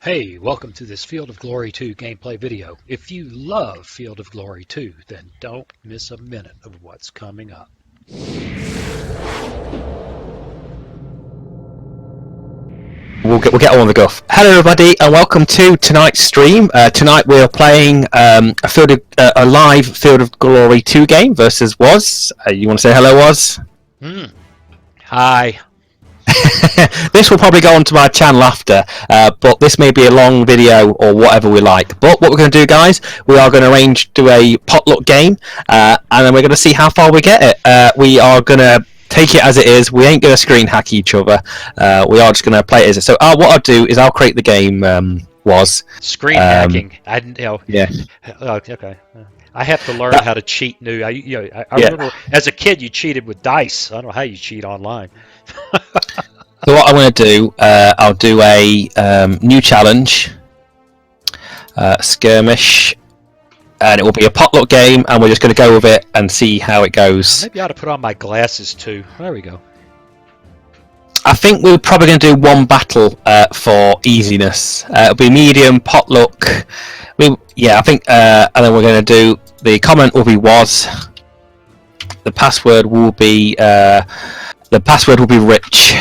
Hey, welcome to this Field of Glory 2 gameplay video. If you love Field of Glory 2, then don't miss a minute of what's coming up. We'll get on with the guff. Hello everybody and welcome to tonight's stream. Tonight we're playing a live Field of Glory 2 game versus Woz. You want to say hello, Woz? Hi. This will probably go onto my channel after, but this may be a long video or whatever we like. But what we're going to do, guys, we are going to do a potluck game, and then we're going to see how far we get it. We are going to take it as it is. We ain't going to screen hack each other. We are just going to play it as it is. So what I'll do is I'll create the game. Was screen hacking? Yeah. Okay. I have to learn how to cheat new. I remember as a kid you cheated with dice. I don't know how you cheat online. So what I'm going to do, I'll do a new challenge, skirmish, and it will be a potluck game, and we're just going to go with it and see how it goes. Maybe I ought to put on my glasses too. There we go. I think we're probably going to do one battle for easiness. It'll be medium potluck. I think, and then we're going to do the comment will be was. The password will be rich.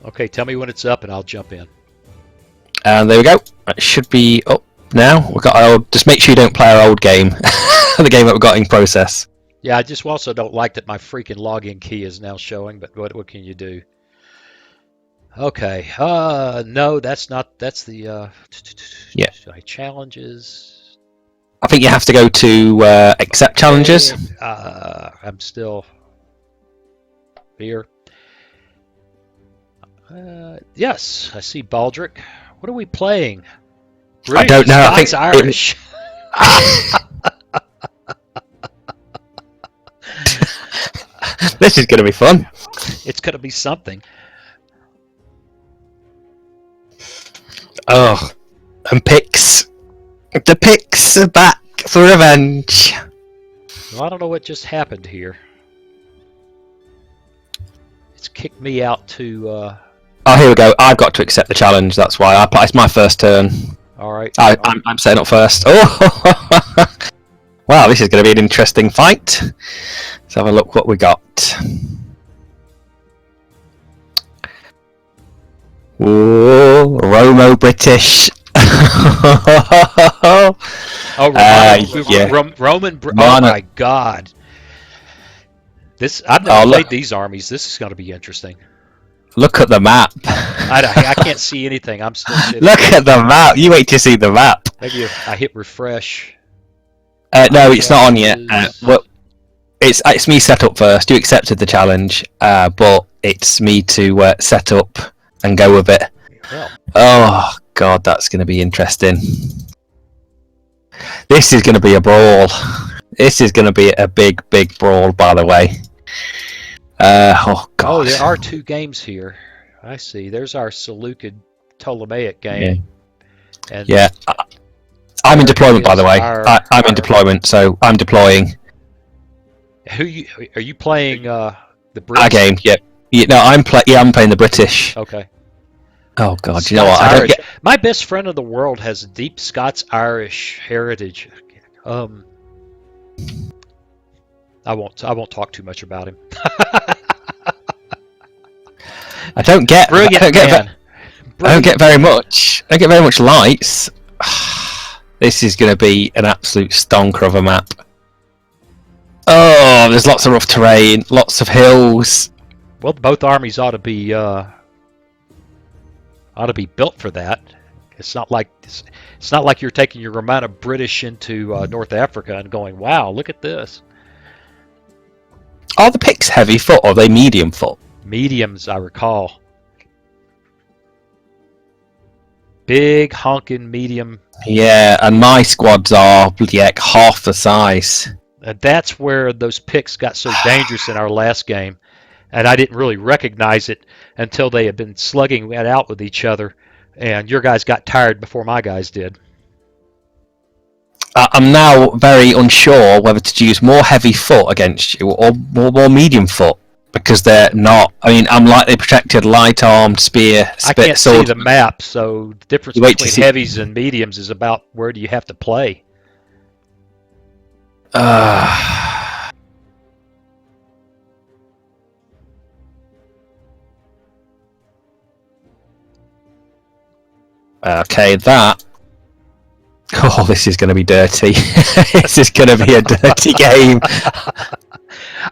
Okay, tell me when it's up and I'll jump in. And there we go. It should be up now. We've got our old. Just make sure you don't play our old game, the game that we've got in process. Yeah, I just also don't like that my freaking login key is now showing. But what can you do? Okay. No, that's not. That's the challenges. I think you have to go to accept challenges. I'm still here. Yes, I see Baldric. What are we playing? I don't know. I think Scots-Irish. This is going to be fun. It's going to be something. Oh, and Picks. The Picks are back for revenge. Well, I don't know what just happened here. It's kicked me out to... Oh, here we go. I've got to accept the challenge. That's why it's my first turn. All right. I'm setting up first. Oh, wow! This is going to be an interesting fight. Let's have a look what we got. Whoa, Romano-British. Roman. Oh my God! I've never played these armies. This is going to be interesting. Look at the map. I can't see anything. I'm still sitting. Look at the map. You wait to see the map. Maybe if I hit refresh. No, it's not on yet. Well, it's me set up first. You accepted the challenge, but it's me to set up and go with it. Well. Oh God, that's going to be interesting. This is going to be a brawl. This is going to be a big brawl, by the way. Oh God. Oh, there are two games here. I see. There's our Seleucid Ptolemaic game. Yeah. And yeah. I'm in deployment, by the way. I'm in deployment, so I'm deploying. Are you playing the British? Our game, yeah. No, I'm playing the British. Okay. Oh God, you know what? My best friend in the world has deep Scots-Irish heritage. I won't talk too much about him. I don't get very much. I don't get very much lights. This is going to be an absolute stonker of a map. Oh, there's lots of rough terrain, lots of hills. Well, both armies ought to be built for that. It's not like you're taking your Romano-British into North Africa and going, "Wow, look at this." Are the Picts heavy foot or are they medium foot? Mediums, I recall. Big honking medium. Yeah, and my squads are bloody heck half the size. And that's where those Picts got so dangerous in our last game. And I didn't really recognize it until they had been slugging it out with each other. And your guys got tired before my guys did. I'm now very unsure whether to use more heavy foot against you or more medium foot. because they're not. I mean, I'm lightly protected, light armed, spear, I can't see sword. the map, so the difference You wait to between see- heavies and mediums is about where do you have to play. Okay, that. Oh, this is going to be dirty. This is going to be a dirty game.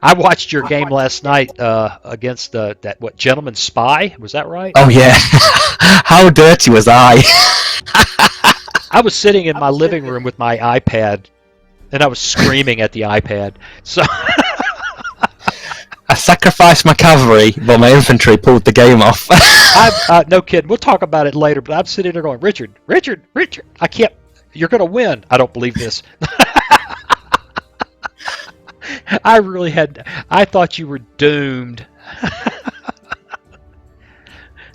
I watched your game last night against that Gentleman Spy. Was that right? Oh yeah, how dirty was I? I was sitting in my living room with my iPad, and I was screaming at the iPad. So I sacrificed my cavalry, but my infantry pulled the game off. no kidding. We'll talk about it later. But I'm sitting there going, Richard, I can't. You're going to win. I don't believe this. I really had. I thought you were doomed.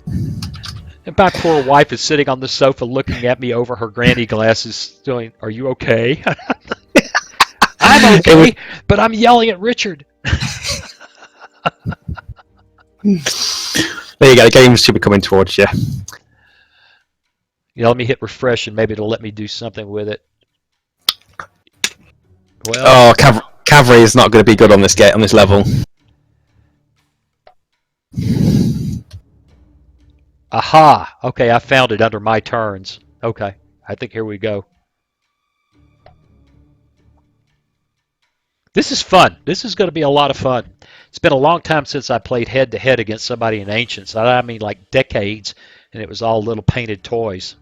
And my poor wife is sitting on the sofa looking at me over her granny glasses, going, "Are you okay?" I'm okay, but I'm yelling at Richard. There you go. The game should be coming towards you. Yeah, let me hit refresh, and maybe it'll let me do something with it. Oh, Well, cavalry is not going to be good on this level. Aha! Okay, I found it under my turns. Okay, I think here we go. This is fun. This is going to be a lot of fun. It's been a long time since I played head-to-head against somebody in Ancients. I mean, like decades, and it was all little painted toys.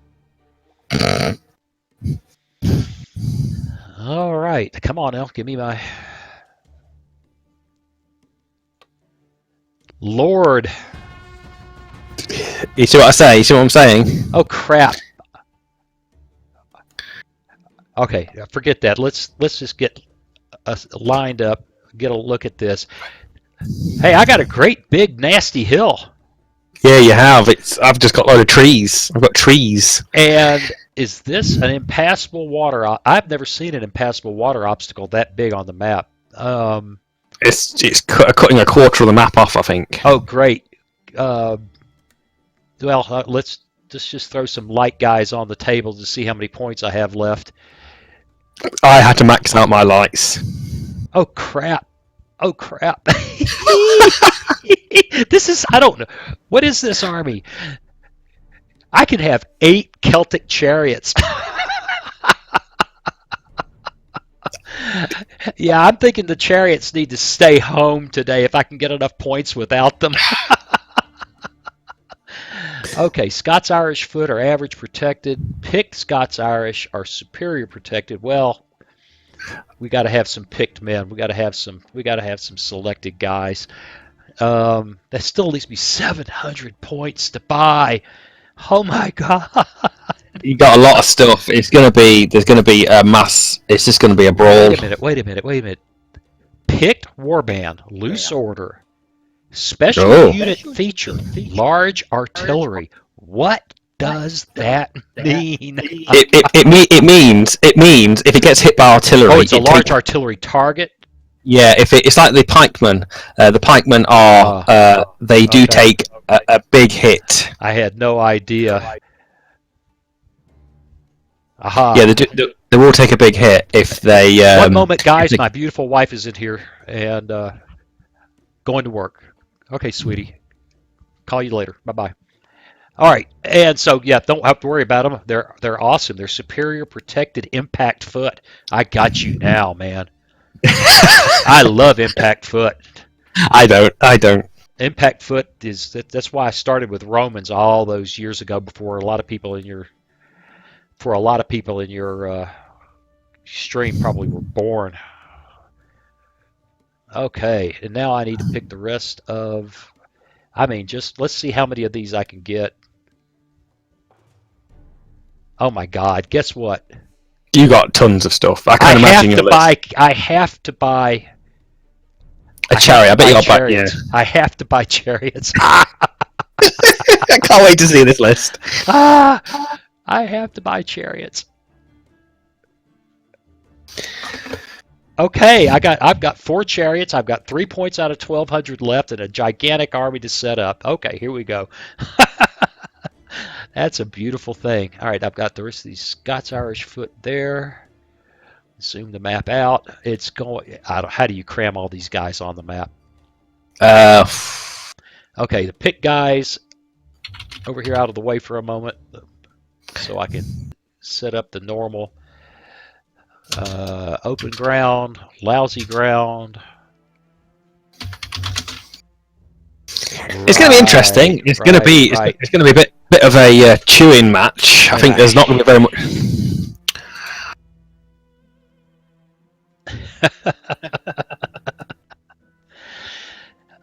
All right, come on now, give me my... Lord. You see what I say? You see what I'm saying? Oh, crap. Okay, forget that. Let's just get us lined up, get a look at this. Hey, I got a great big nasty hill. Yeah, you have. I've just got a load of trees. I've got trees. And is this an impassable water? I've never seen an impassable water obstacle that big on the map. It's cutting a quarter of the map off, I think. Oh, great. Let's just throw some light guys on the table to see how many points I have left. I had to max out my lights. Oh, crap. Oh, crap. I don't know. What is this army? I could have 8 Celtic chariots. Yeah, I'm thinking the chariots need to stay home today if I can get enough points without them. Okay, Scots-Irish foot are average protected. Picked Scots-Irish are superior protected. Well, we got to have some picked men. We got to have some selected guys. That still leaves me 700 points to buy. Oh my god! You got a lot of stuff. There's gonna be a mass. It's just gonna be a brawl. Wait a minute. Picked warband, loose order, special unit feature, large artillery. What does that mean? It means if it gets hit by artillery. Oh, it's a large artillery target. Yeah, it's like the pikemen. The pikemen are they do take a big hit. I had no idea. Aha. Yeah, they will take a big hit if they. One moment, guys. My beautiful wife is in here and going to work. Okay, sweetie. Call you later. Bye-bye. All right, and so yeah, don't have to worry about them. They're awesome. They're superior protected impact foot. I got you now, man. I love impact foot. I don't. Impact foot that's why I started with Romans all those years ago before a lot of people in your stream probably were born. Okay, and now I need to pick the rest of. Just let's see how many of these I can get. Oh my God! Guess what? You got tons of stuff. I can't imagine your list. I have to buy a chariot. I bet you'll buy. Yeah. I have to buy chariots. I can't wait to see this list. I have to buy chariots. Okay, I've got 4 chariots. I've got 3 points out of 1,200 left, and a gigantic army to set up. Okay, here we go. That's a beautiful thing. All right, I've got the rest of these Scots-Irish foot there. Zoom the map out. It's going. How do you cram all these guys on the map? Uh, Okay, the pick guys over here out of the way for a moment, so I can set up the normal open ground, lousy ground. it's going to be interesting. It's going to be it's going to be a bit of a chewing match. I think there's not going to be very much.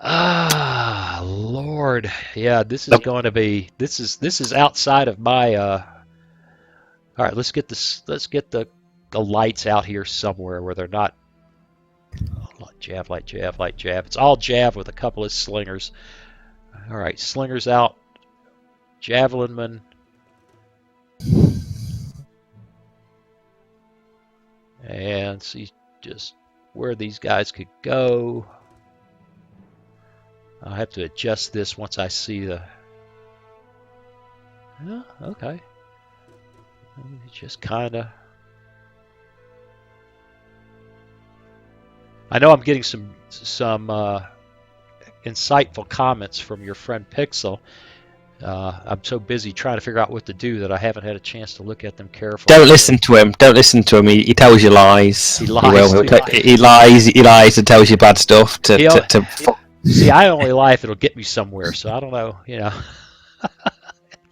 Ah, Lord. Yeah, this is going to be this is outside of my all right, let's get the lights out here somewhere where they're not light jab, light jab, light jab. It's all jab with a couple of slingers. All right, slingers out. Javelinman. And see just where these guys could go. I'll have to adjust this once I see the... Yeah, okay. Just kind of... I know I'm getting some insightful comments from your friend Pixel. I'm so busy trying to figure out what to do that I haven't had a chance to look at them carefully. Don't listen to him. Don't listen to him. He tells you lies. He lies. He lies and tells you bad stuff. See, I only lie if it'll get me somewhere, so I don't know, you know.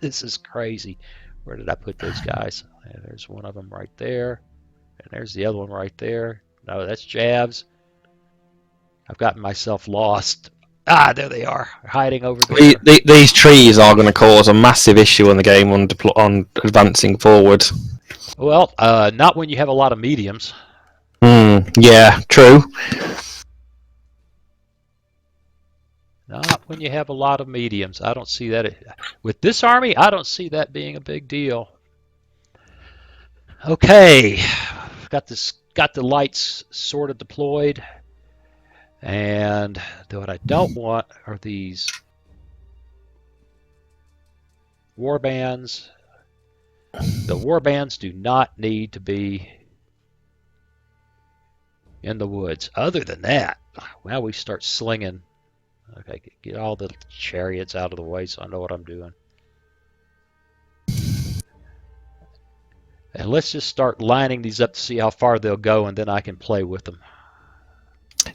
This is crazy. Where did I put those guys? There's one of them right there. And there's the other one right there. No, that's jabs. I've gotten myself lost. Ah, there they are, hiding over there. These trees are going to cause a massive issue in the game on advancing forward. Well, not when you have a lot of mediums. Yeah, true. Not when you have a lot of mediums. I don't see that. With this army, I don't see that being a big deal. Okay, got the lights sort of deployed. And what I don't want are these war bands. The war bands do not need to be in the woods. Other than that, now we start slinging. Okay, get all the chariots out of the way so I know what I'm doing. And let's just start lining these up to see how far they'll go, and then I can play with them.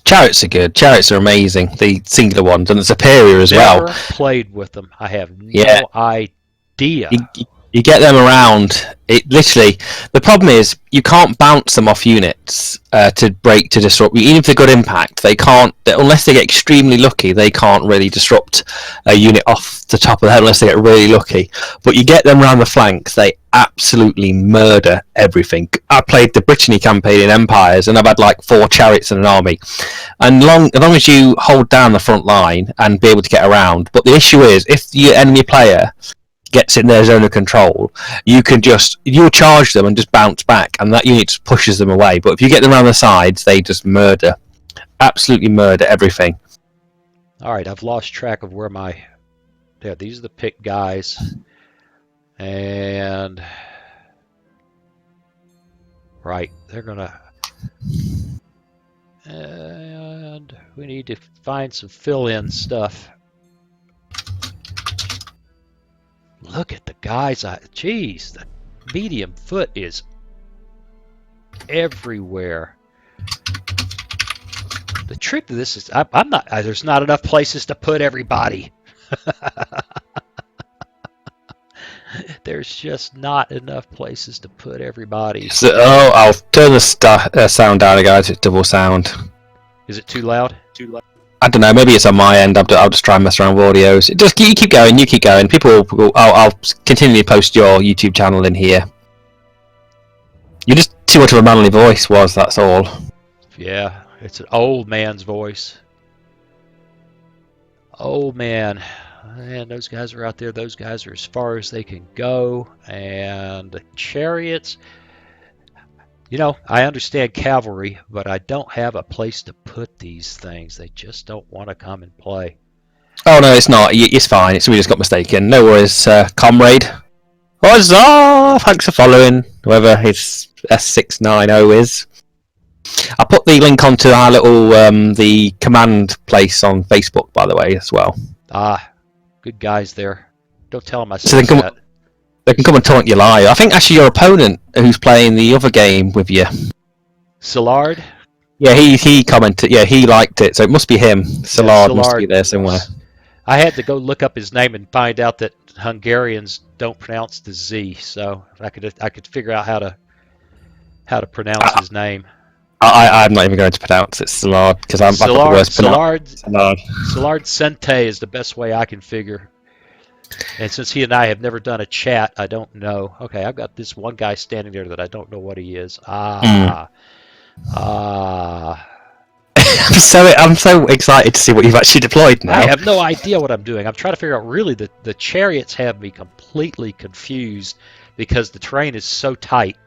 Chariots are good. Chariots are amazing. The singular ones, and the superior as well. Never played with them. I have no idea. You get them around. It literally. The problem is you can't bounce them off units to disrupt. Even if they're good impact, they can't unless they get extremely lucky. They can't really disrupt a unit off the top of the head unless they get really lucky. But you get them around the flanks, they absolutely murder everything. I played the Brittany campaign in Empires, and I've had like 4 chariots in an army. And as long as you hold down the front line and be able to get around. But the issue is if your enemy player gets in their zone of control, you'll charge them and just bounce back, and that unit just pushes them away. But if you get them around the sides, they just absolutely murder everything. All right, I've lost track of where these are the pick guys, and right, they're gonna, and we need to find some fill-in stuff. Look at the guys. Geez, the medium foot is everywhere. The trick to this is I'm not. There's not enough places to put everybody. There's just not enough places to put everybody. So, I'll turn the sound down, guys. It's double sound. Is it too loud? I don't know. Maybe it's on my end. I'll just try and mess around with audios. Just you keep going. You keep going. People, I'll continually post your YouTube channel in here. You just too much of a manly voice. That's all. Yeah, it's an old man's voice. Old man. And those guys are out there. Those guys are as far as they can go. And the chariots. I understand cavalry, but I don't have a place to put these things. They just don't want to come and play. Oh no, it's not. It's fine. We just got mistaken. No worries, comrade. Huzzah! Thanks for following. Whoever his S690 is. I put the link onto our little the command place on Facebook, by the way, as well. Ah, good guys there. Don't tell them I So said that. they can come and taunt you live. I think actually your opponent who's playing the other game with you. Szilard? Yeah, he commented. Yeah, he liked it, so it must be him. Szilard must be there somewhere. I had to go look up his name and find out that Hungarians don't pronounce the Z, so I could figure out how to pronounce his name. I'm not even going to pronounce it Szilard because I've got the worst pronounce. Szilard Sente is the best way I can figure. And since he and I have never done a chat, I don't know. Okay, I've got this one guy standing there that I don't know what he is. I'm so excited to see what you've actually deployed now. I have no idea what I'm doing. I'm trying to figure out. Really, the chariots have me completely confused because the terrain is so tight.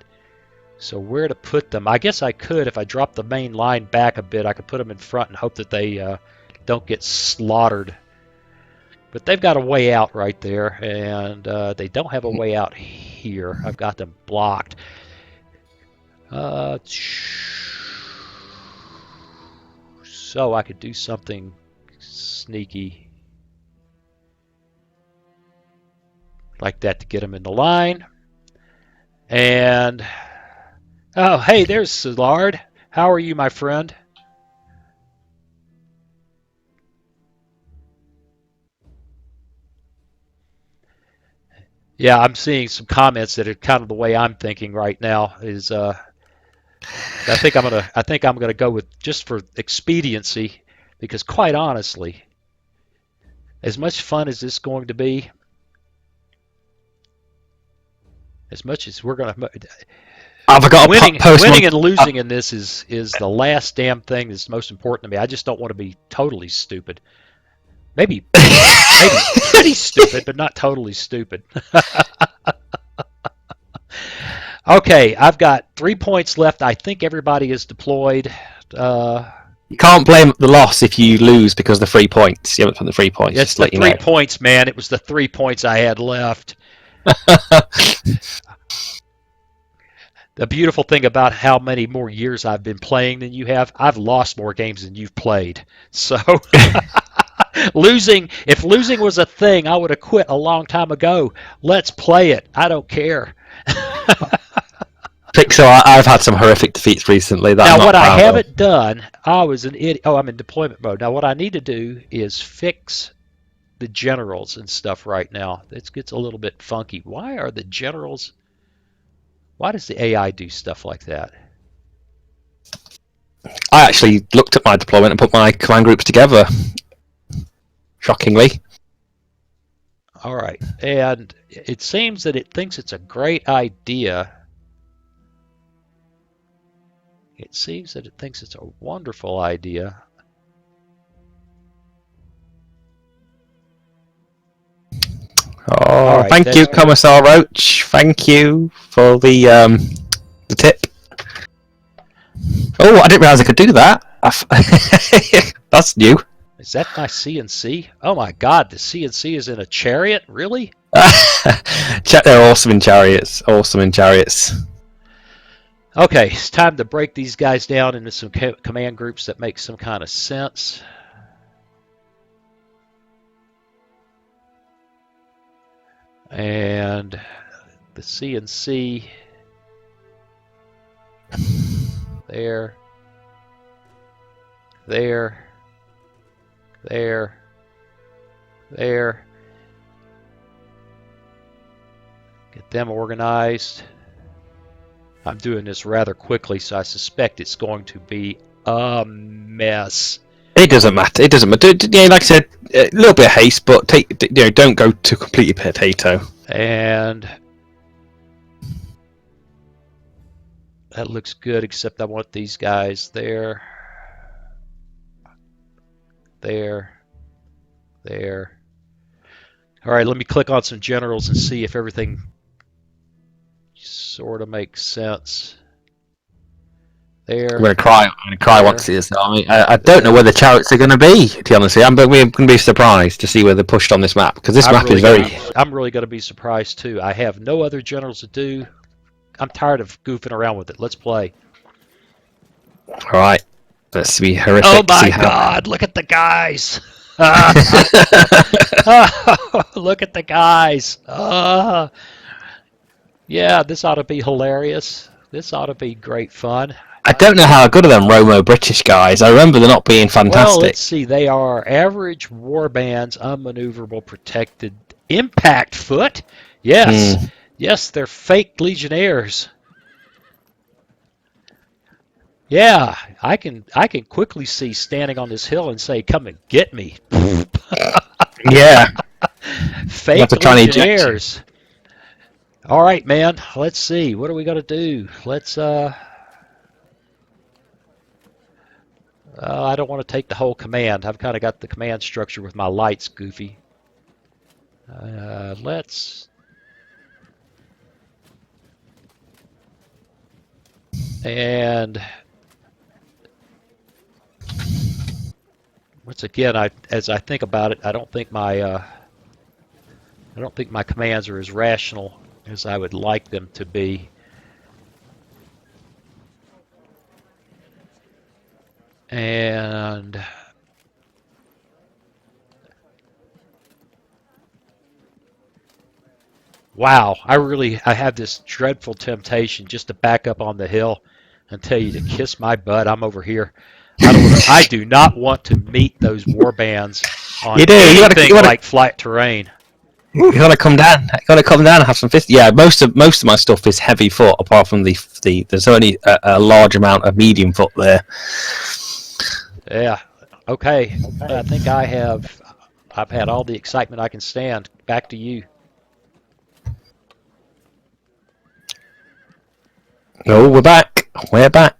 So where to put them? I guess I could, if I drop the main line back a bit, I could put them in front and hope that they don't get slaughtered. But they've got a way out right there, and they don't have a way out here. I've got them blocked. So I could do something sneaky like that to get them in the line. And, oh, hey, there's Szilard. How are you, my friend? Yeah, I'm seeing some comments that are kind of the way I'm thinking right now. I think I'm gonna go with, just for expediency, because quite honestly, as much fun as this is going to be, as much as we're gonna, winning and losing in this is the last damn thing that's most important to me. I just don't want to be totally stupid. Maybe pretty stupid, but not totally stupid. Okay, I've got 3 points left. I think everybody is deployed. You can't blame the loss if you lose because of the 3 points. You haven't put the 3 points. It's the 3 points, man. It was the 3 points I had left. The beautiful thing about how many more years I've been playing than you have, I've lost more games than you've played. So if losing was a thing, I would have quit a long time ago. Let's play it. I don't care. So I've had some horrific defeats recently. Now, what I haven't done, I was an idiot. Oh, I'm in deployment mode. Now, what I need to do is fix the generals and stuff right now. It gets a little bit funky. Why does the AI do stuff like that? I actually looked at my deployment and put my command groups together. Shockingly. All right. And it seems that it thinks it's a great idea. It seems that it thinks it's a wonderful idea. Oh, right, thank you, Commissar Roach. Thank you for the tip. Oh, I didn't realise I could do that. That's new. Is that my CNC? Oh my God, the CNC is in a chariot? Really? They're awesome in chariots. Awesome in chariots. Okay, it's time to break these guys down into some command groups that make some kind of sense. And the CNC there, there, there, there. Get them organized. I'm doing this rather quickly, so I suspect it's going to be a mess. It doesn't matter. It doesn't matter. Yeah, like I said, a little bit of haste, but don't go to completely potato. And that looks good, except I want these guys there, there, there. All right, let me click on some generals and see if everything sort of makes sense. I'm There, gonna cry. I'm gonna cry once there, it is. I don't know there. where the chariots are gonna be. To be honest, I'm going to be surprised to see where they're pushed on this map because this map is very. I'm really gonna be surprised too. I have no other generals to do. I'm tired of goofing around with it. Let's play. All right, let's be Oh horrific. See my how. God! Look at the guys. Look at the guys. Yeah, this ought to be hilarious. This ought to be great fun. I don't know how good are them Romo-British guys. I remember them not being Well, fantastic. let's see. They are average warbands, unmaneuverable, protected, impact foot. Yes, Hmm. yes, they're fake legionnaires. Yeah, I can quickly see standing on this hill and say, "Come and get me." Yeah, you have Fake to try and eject you. legionnaires. All right, man. Let's see. What are we gonna do? Let's I don't want to take the whole command. I've kind of got the command structure with my lights goofy. Let's and once again, as I think about it, I don't think my commands are as rational as I would like them to be. And wow, I have this dreadful temptation just to back up on the hill and tell you to kiss my butt. I'm over here. I do not want to meet those war bands on You do. anything like flat terrain. You gotta come down. You gotta come down and have some fist. Yeah, most of my stuff is heavy foot. Apart from there's only a large amount of medium foot there. Yeah. Okay. I think I've had all the excitement I can stand. Back to you. Oh, we're back. We're back.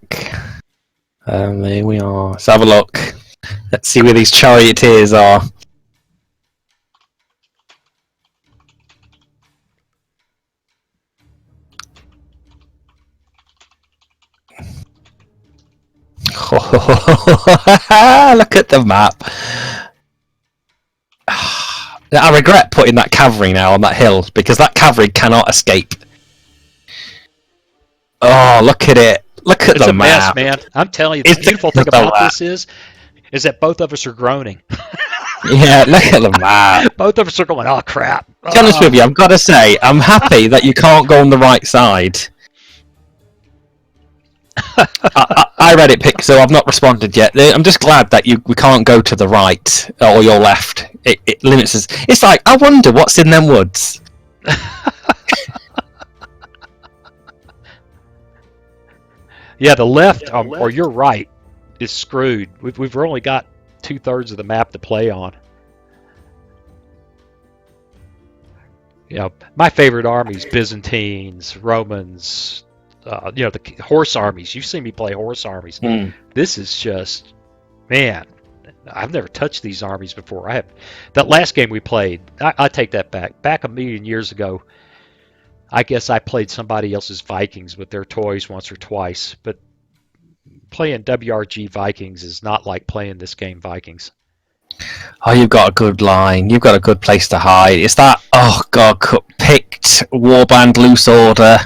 There we are. Let's have a look. Let's see where these charioteers are. Look at the map. I regret putting that cavalry now on that hill because that cavalry cannot escape. Oh, look at it. Look at It's the a mess, map. man. I'm telling you, the beautiful thing about this is that both of us are groaning. Yeah, look at the map. Both of us are going, oh, crap. To be honest with you, I've got to say, I'm happy that you can't go on the right side. I read it, Pick, so I've not responded yet. I'm just glad that we can't go to the right or your left. It limits us. It's like, I wonder what's in them woods. Yeah, the left, or your right, is screwed. We've only got 2/3 of the map to play on. You know, my favorite armies: Byzantines, Romans. The horse armies. You've seen me play horse armies. This is just, man. I've never touched these armies before. That last game we played. I take that back. Back a million years ago, I guess I played somebody else's Vikings with their toys once or twice, but playing WRG Vikings is not like playing this game Vikings. Oh, you've got a good line. You've got a good place to hide. It's that, oh god, picked warband loose order.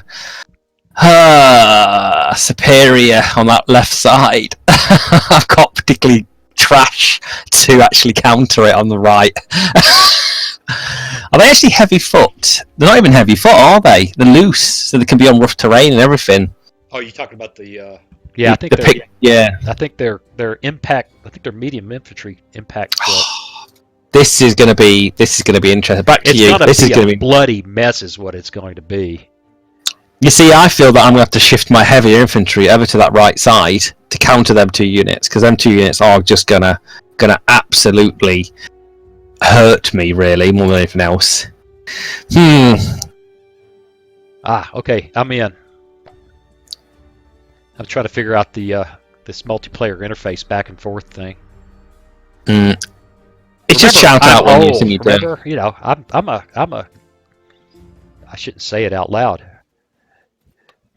Superior on that left side. I've got particularly trash to actually counter it on the right. Are they actually heavy foot? They're not even heavy foot, are they? They're loose, so they can be on rough terrain and everything. Oh, you're talking about the? Yeah, I think I think they're impact. I think they're medium infantry impact foot. This is gonna be interesting. Back to you. This is gonna be bloody mess, is what it's going to be. You see, I feel that I'm going to have to shift my heavier infantry over to that right side to counter them 2 units, because them 2 units are just gonna absolutely hurt me, really, more than anything else. Okay, I'm in. I'm trying to figure out this multiplayer interface back and forth thing. It's just shout out when you see me do. Remember, I'm a. I shouldn't say it out loud.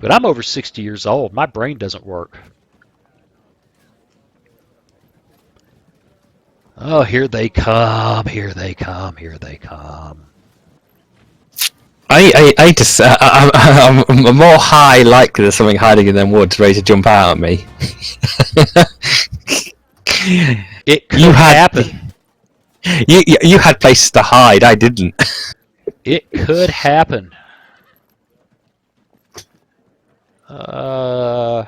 But I'm over 60 years old. My brain doesn't work. Oh, here they come! Here they come! Here they come! I just, I'm more high likely there's something hiding in them woods ready to jump out at me. It could You had happen. you had places to hide. I didn't. It could happen. Uh,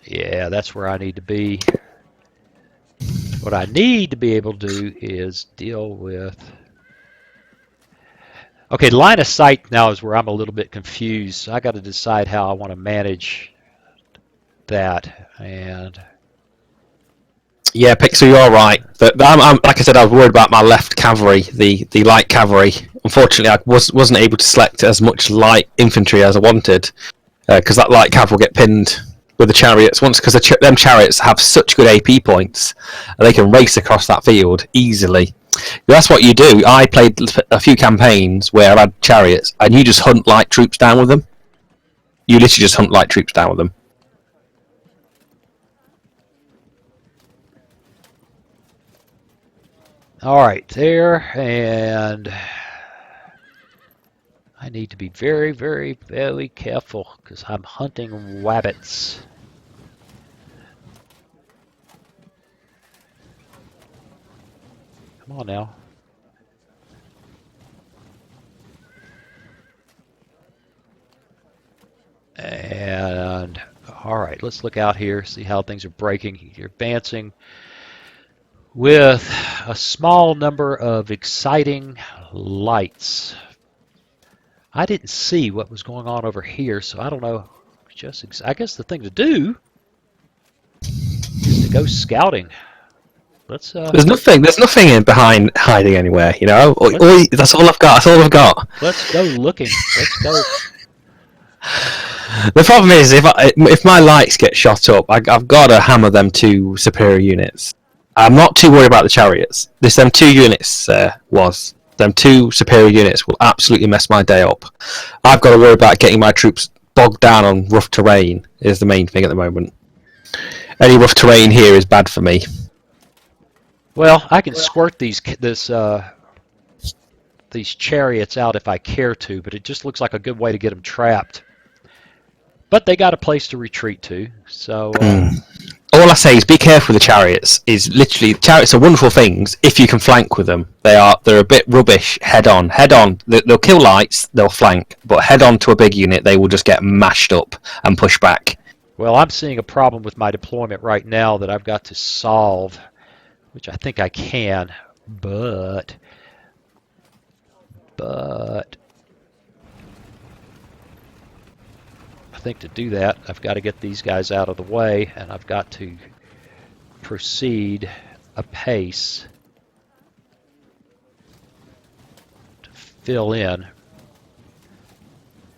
yeah, that's where I need to be. What I need to be able to do is deal with. Okay, line of sight now is where I'm a little bit confused. I got to decide how I want to manage that. And Yeah, Pixel, you're right. But I'm like I said, I was worried about my left cavalry, the light cavalry. Unfortunately, I wasn't able to select as much light infantry as I wanted because that light cav will get pinned with the chariots once because them chariots have such good AP points and they can race across that field easily. That's what you do. I played a few campaigns where I had chariots and you just hunt light troops down with them. You literally just hunt light troops down with them. all right, there, and I need to be very, very, very careful because I'm hunting rabbits. Come on now. And all right, let's look out here, see how things are breaking. You're advancing with a small number of exciting lights. I didn't see what was going on over here, so I don't know. I guess the thing to do is to go scouting. Let's There's nothing. There's nothing in behind hiding anywhere. You know. That's all I've got. That's all I've got. let's go looking. Let's go. The problem is if my lights get shot up, I've got to hammer them 2 superior units. I'm not too worried about the chariots. Them 2 units them 2 superior units will absolutely mess my day up. I've got to worry about getting my troops bogged down on rough terrain is the main thing at the moment. Any rough terrain here is bad for me. Well, I can squirt these chariots out if I care to, but it just looks like a good way to get them trapped. But they got a place to retreat to, so. All I say is be careful with the chariots. Is literally chariots are wonderful things if you can flank with them. They're a bit rubbish head on. They'll kill lights, they'll flank, but head on to a big unit, they will just get mashed up and push back. Well, I'm seeing a problem with my deployment right now that I've got to solve, which I think I can, but I think to do that, I've got to get these guys out of the way, and I've got to proceed apace to fill in.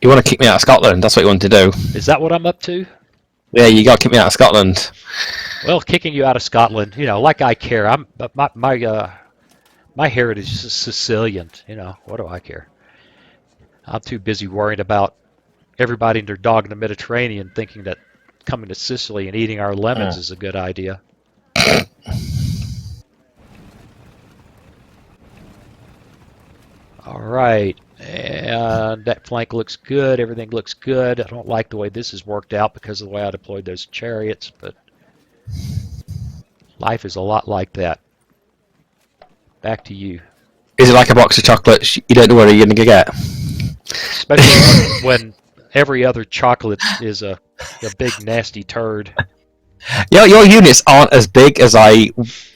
You want to kick me out of Scotland? That's what you want to do. Is that what I'm up to? Yeah, you got to kick me out of Scotland. Well, kicking you out of Scotland, like I care. My heritage is Sicilian. What do I care? I'm too busy worrying about everybody and their dog in the Mediterranean thinking that coming to Sicily and eating our lemons is a good idea. All right, and that flank looks good. Everything looks good. I don't like the way this has worked out because of the way I deployed those chariots, but life is a lot like that. Back to you. Is it like a box of chocolates? You don't know where you're going to get. Especially when every other chocolate is a big nasty turd. Your units aren't as big as I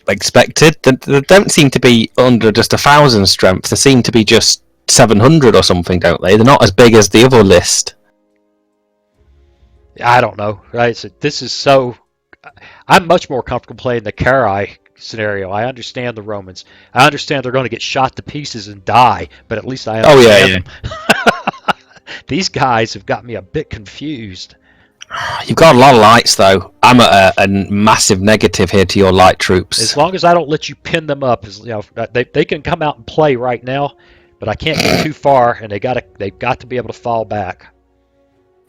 expected. They don't seem to be under just 1,000 strength. They seem to be just 700 or something, don't they? They're not as big as the other list. I don't know. Right? So this is so. I'm much more comfortable playing the Carrai scenario. I understand the Romans. I understand they're going to get shot to pieces and die, but at least I understand them. These guys have got me a bit confused. You've got a lot of lights, though. I'm at a massive negative here to your light troops. As long as I don't let you pin them up, they can come out and play right now, but I can't get too far, and they've got to be able to fall back.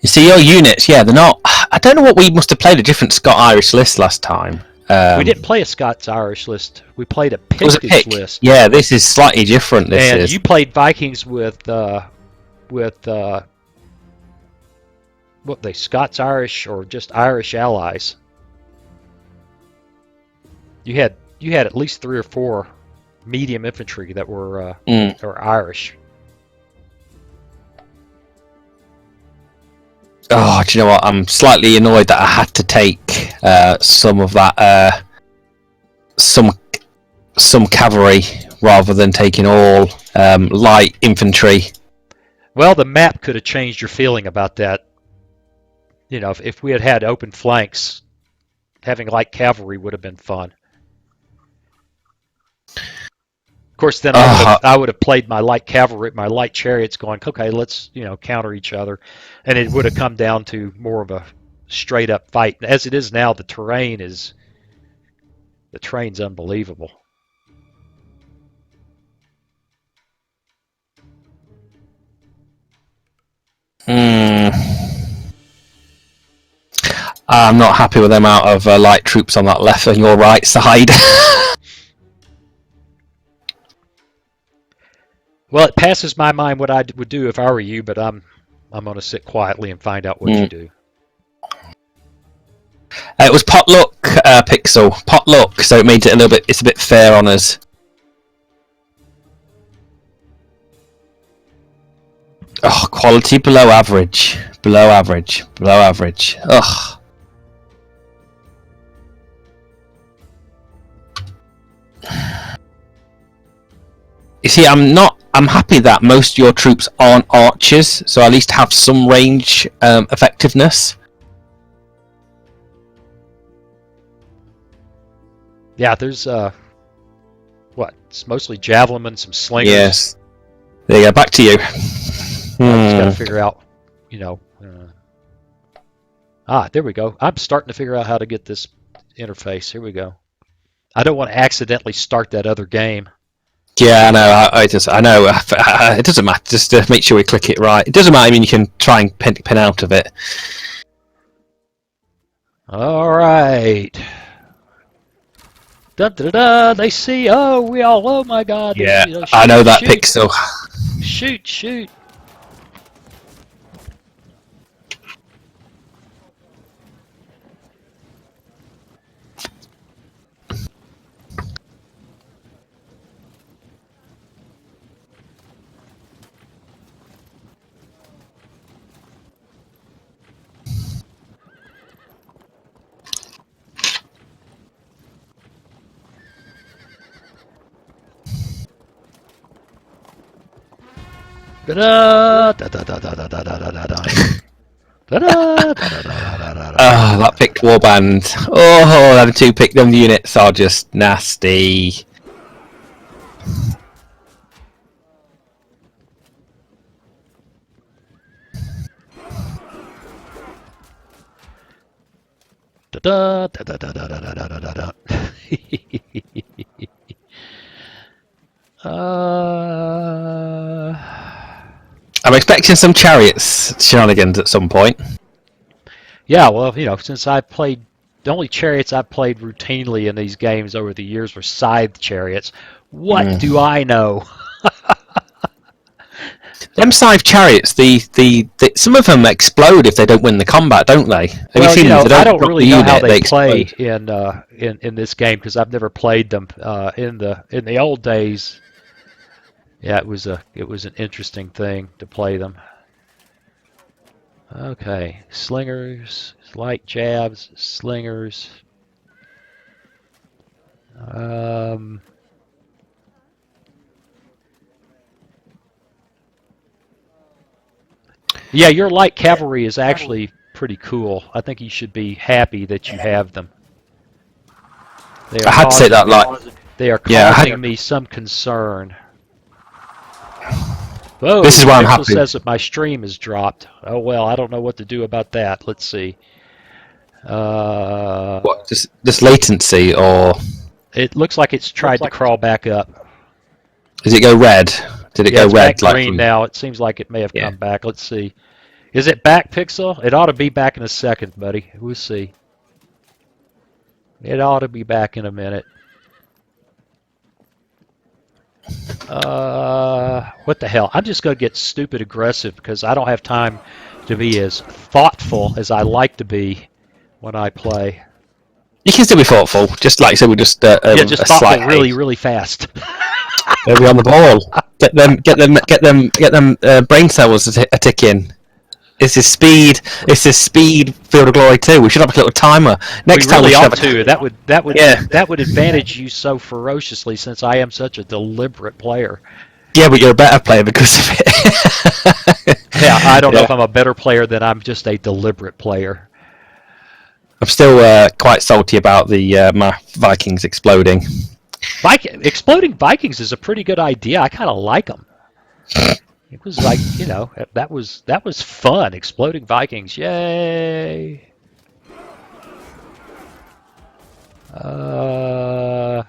You see, your units, yeah, they're not I don't know what we must have played a different Scot-Irish list last time. We didn't play a Scots-Irish list. We played a Was it Pictish pick? list. Yeah, this is slightly different. This and is. you played Vikings with what they Scots-Irish or just Irish allies. You had at least 3 or 4 medium infantry that were Irish. Oh, do you know what? I'm slightly annoyed that I had to take some of that, some cavalry rather than taking all light infantry. Well, the map could have changed your feeling about that. You know, if we had had open flanks, having light cavalry would have been fun. Of course, then I would have played my light cavalry, my light chariots, going, okay, let's counter each other, and it would have come down to more of a straight up fight. As it is now, the terrain's unbelievable. I'm not happy with the amount of light troops on that left and your right side. Well, it passes my mind what I would do if I were you, but I'm going to sit quietly and find out what you do. It was potluck, Pixel. Potluck, so it made it it's a bit fair on us. Oh, quality below average. Below average. Below average. Ugh. You see, I'm happy that most of your troops aren't archers, so at least have some range effectiveness. Yeah, there's it's mostly javelin and some slingers. Yes. There you go. Back to you. I just got to figure out, there we go. I'm starting to figure out how to get this interface. Here we go. I don't want to accidentally start that other game. Yeah, I know. I know. It doesn't matter. Just to make sure we click it right. It doesn't matter. I mean, you can try and pin out of it. All right. Da da da! They see. Oh my God! Yeah, shoot, I know that shoot. Pixel. Shoot! Da da da da da da da da da da. Oh, that picked warband. Oh, them 2 picked them units are just nasty. Da da da da da da da da da da. I'm expecting some chariots shenanigans at some point. Yeah, well, since I played, the only chariots I've played routinely in these games over the years were scythe chariots. What do I know? Them scythe chariots, some of them explode if they don't win the combat, don't they? Have you seen them? I don't really know how they play explode. in this game because I've never played them in the old days. Yeah, it was an interesting thing to play them. Okay, slingers, light jabs, slingers. Yeah, your light cavalry is actually pretty cool. I think you should be happy that you have them. I had to say that they are causing me some concern. Whoa, this is why I'm happy. Says that my stream has dropped. Oh well, I don't know what to do about that. Let's see. What? Just latency, or? It looks like it's tried to crawl back up. Does it go red? Did it go red? It's back green now. It seems like it may have come back. Let's see. Is it back, Pixel? It ought to be back in a second, buddy. We'll see. It ought to be back in a minute. What the hell? I'm just going to get stupid aggressive because I don't have time to be as thoughtful as I like to be when I play. You can still be thoughtful, just like I said. We just Yeah, just a thoughtful slight really, really fast. They'll be on the ball. Get them brain cells a ticking. It's his speed. It's his speed field of glory too. We should have a little timer next we time. Really We should ought have to. That would advantage you so ferociously since I am such a deliberate player. Yeah, but you're a better player because of it. Yeah, I don't know if I'm a better player than I'm just a deliberate player. I'm still quite salty about the my Vikings exploding. Exploding Vikings is a pretty good idea. I kind of like them. It was like, that was fun. Exploding Vikings, yay! The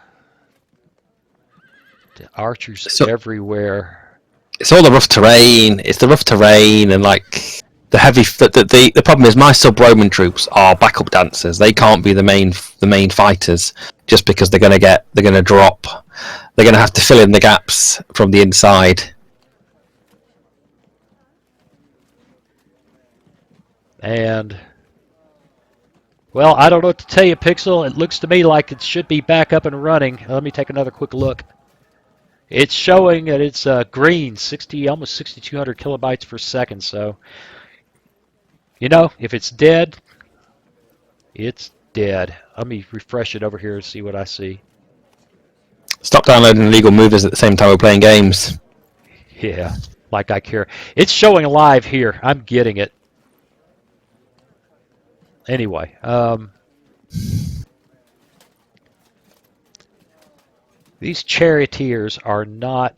archers everywhere. It's all the rough terrain. It's the rough terrain and like the heavy. The problem is my sub-Roman troops are backup dancers. They can't be the main fighters just because they're gonna drop. They're gonna have to fill in the gaps from the inside. And well, I don't know what to tell you, Pixel. It looks to me like it should be back up and running. Let me take another quick look. It's showing that it's green, almost 6,200 kilobytes per second. So, if it's dead, it's dead. Let me refresh it over here and see what I see. Stop downloading illegal movies at the same time we're playing games. Yeah, like I care. It's showing live here. I'm getting it. Anyway, these charioteers are not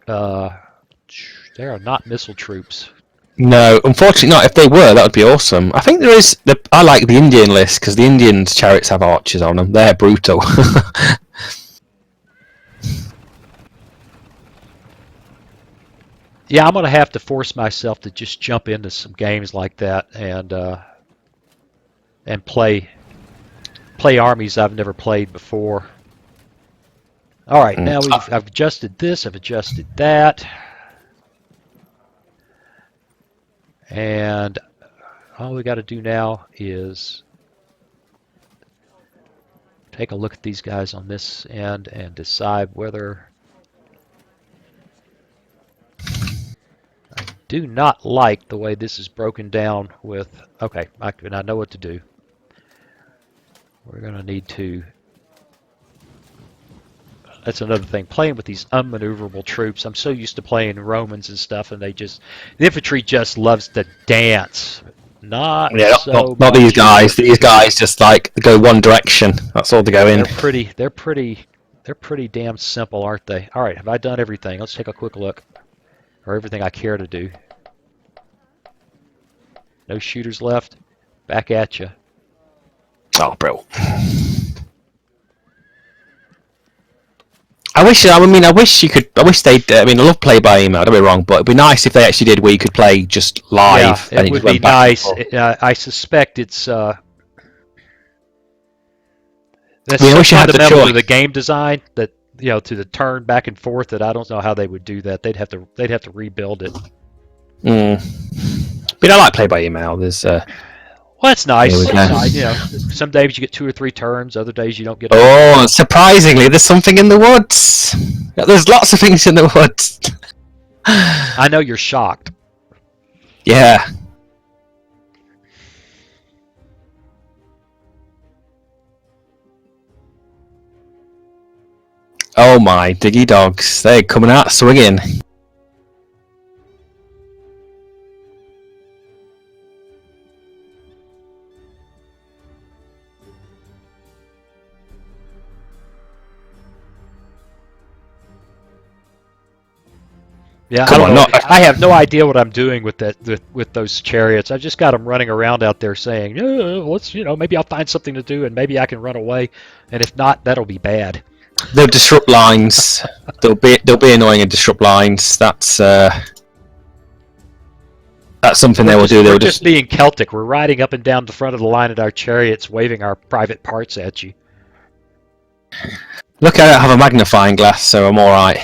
they are not missile troops. No, unfortunately not. If they were, that would be awesome. I think there is. I like the Indian list because the Indian chariots have archers on them. They're brutal. Yeah, I'm going to have to force myself to just jump into some games like that and play armies I've never played before. All right, now I've adjusted this, I've adjusted that, and all we got to do now is take a look at these guys on this end and decide whether. Do not like the way this is broken down with, okay, I know what to do. We're going to need to, that's another thing, playing with these unmaneuverable troops. I'm so used to playing Romans and stuff, and the infantry just loves to dance. Not these guys. These guys just like go one direction. That's all they go in. They're pretty damn simple, aren't they? All right, have I done everything? Let's take a quick look. Or everything I care to do. No shooters left. Back at you. Oh, bro. I wish you could. I wish they'd. I love play by email. Don't be wrong, but it'd be nice if they actually did where you could play just live. Yeah, it would be nice. I suspect it's. That's so fundamental to the game design that. To the turn back and forth that I don't know how they would do that. They'd have to rebuild it. But I like play by email. There's well, that's nice. Some days you get 2 or 3 turns. Other days you don't get. Oh, surprisingly, there's something in the woods. There's lots of things in the woods. I know you're shocked. Yeah. Oh my diggy dogs, they're coming out swinging. Yeah, I have no idea what I'm doing with those chariots. I've just got them running around out there saying, maybe I'll find something to do and maybe I can run away, and if not, that'll be bad. They'll disrupt lines. They'll be annoying and disrupt lines. That's something they will do. We're They'll just being Celtic. We're riding up and down the front of the line in our chariots, waving our private parts at you. Look, I don't have a magnifying glass, so I'm all right.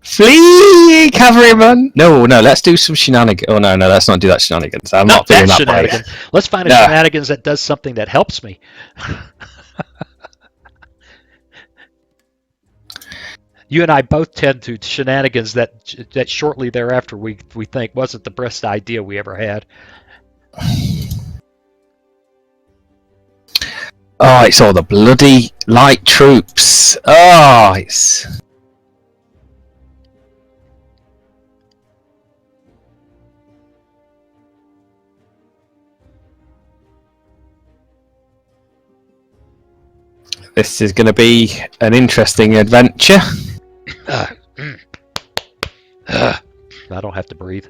Flee, cavalryman! No, let's do some shenanigans. Oh no, let's not do that shenanigans. I'm not feeling that shenanigans. Let's find a shenanigans that does something that helps me. You and I both tend to shenanigans that shortly thereafter we think wasn't the best idea we ever had. Oh, it's all the bloody light troops. Oh, it's... This is going to be an interesting adventure. I don't have to breathe.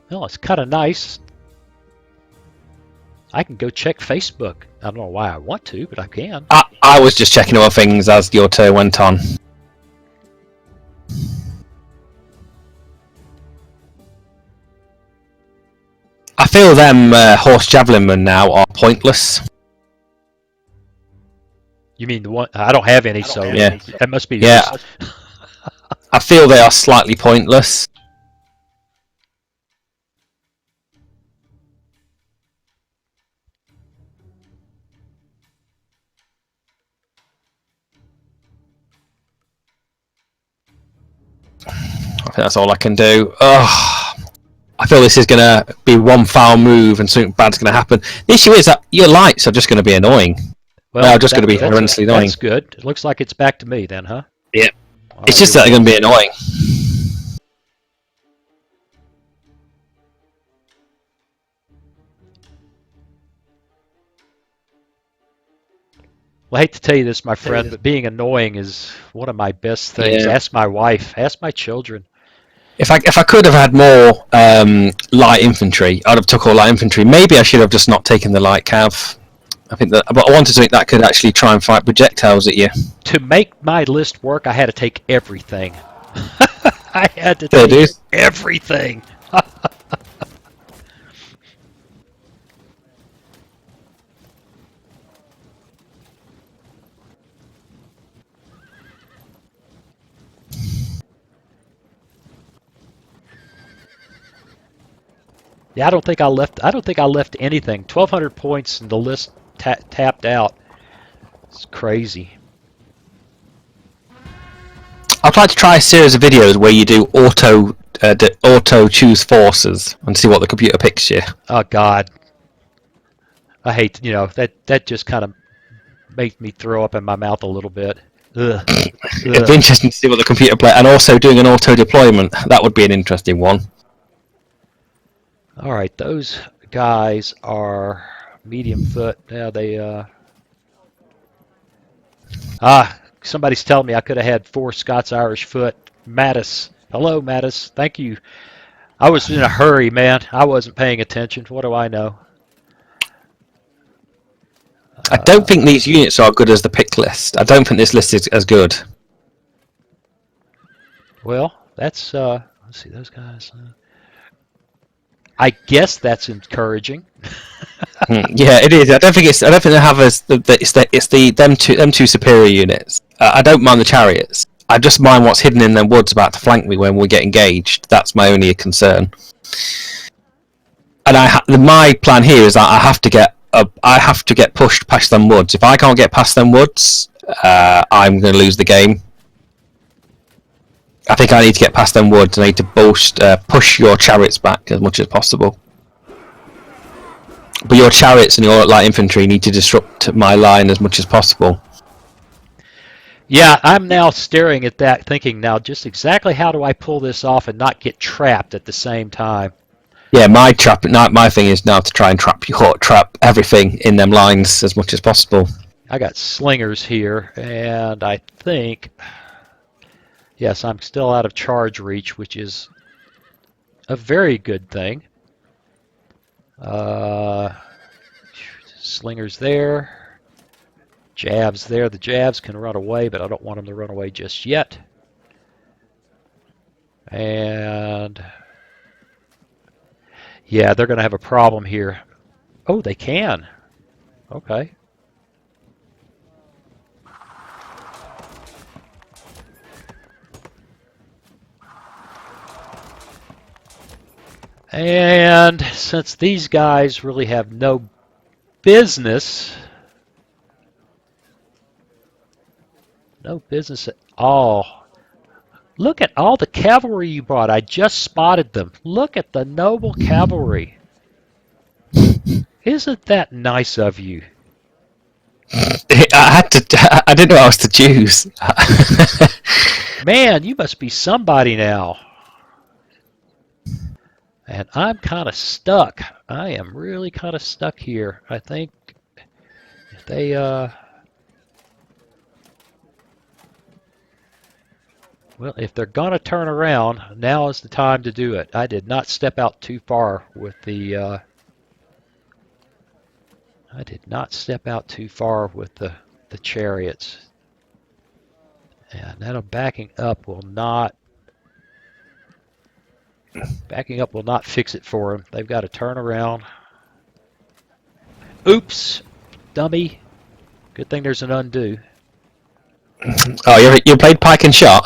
Well, it's kind of nice. I can go check Facebook. I don't know why I want to, but I can. I was just checking other things as your turn went on. I feel them horse javelin men now are pointless. You mean the one? I don't have any, so yeah. That must be. Yeah. I feel they are slightly pointless. I think that's all I can do. Ugh. I feel this is going to be one foul move and something bad's going to happen. The issue is that your lights are just going to be annoying. Well, they're just going to be horrendously annoying. That's good. It looks like it's back to me then, huh? Yeah. It's just that they're going to be annoying. Well, I hate to tell you this, my friend, but being annoying is one of my best things. Yeah. Ask my wife. Ask my children. If I could have had more light infantry, I'd have took all light infantry. Maybe I should have just not taken the light cav. I think that, but I wanted something that could actually try and fight projectiles at you. To make my list work, I had to take everything. I had to take everything. Yeah, I don't think I left anything. 1,200 points and the list tapped out. It's crazy. I'd like to try a series of videos where you do auto choose forces and see what the computer picks you. Oh God, I hate that just kind of made me throw up in my mouth a little bit. Ugh. It'd be interesting to see what the computer play, and also doing an auto deployment. That would be an interesting one. All right, those guys are medium foot. Yeah, they. Somebody's telling me I could have had 4 Scots-Irish foot. Mattis. Hello, Mattis. Thank you. I was in a hurry, man. I wasn't paying attention. What do I know? I don't think these units are good as the pick list. I don't think this list is as good. Well, that's... let's see, those guys... I guess that's encouraging. Yeah, it is. I don't think they have as them two superior units. I don't mind the chariots. I just mind what's hidden in them woods about to flank me when we get engaged. That's my only concern. And my plan here is that I have to get pushed past them woods. If I can't get past them woods, I'm going to lose the game. I think I need to get past them woods. I need to push your chariots back as much as possible. But your chariots and your light infantry need to disrupt my line as much as possible. Yeah, I'm now staring at that, thinking now just exactly how do I pull this off and not get trapped at the same time. Yeah, my thing is now to try and trap everything in them lines as much as possible. I got slingers here, and I think, yes, I'm still out of charge reach, which is a very good thing. Uh, slingers there, jabs there. The jabs can run away, but I don't want them to run away just yet. And yeah, they're going to have a problem here. Oh, they can. Okay. And since these guys really have no business, at all. Look at all the cavalry you brought. I just spotted them. Look at the noble cavalry. Isn't that nice of you? I didn't know I was to choose. Man, you must be somebody now. And I'm kind of stuck. I am really kind of stuck here. I think if they, well, if they're going to turn around, now is the time to do it. I did not step out too far with the, the chariots. And now backing up will not fix it for them. They've got to turn around. Oops, dummy. Good thing there's an undo. Oh, you played pike and shot?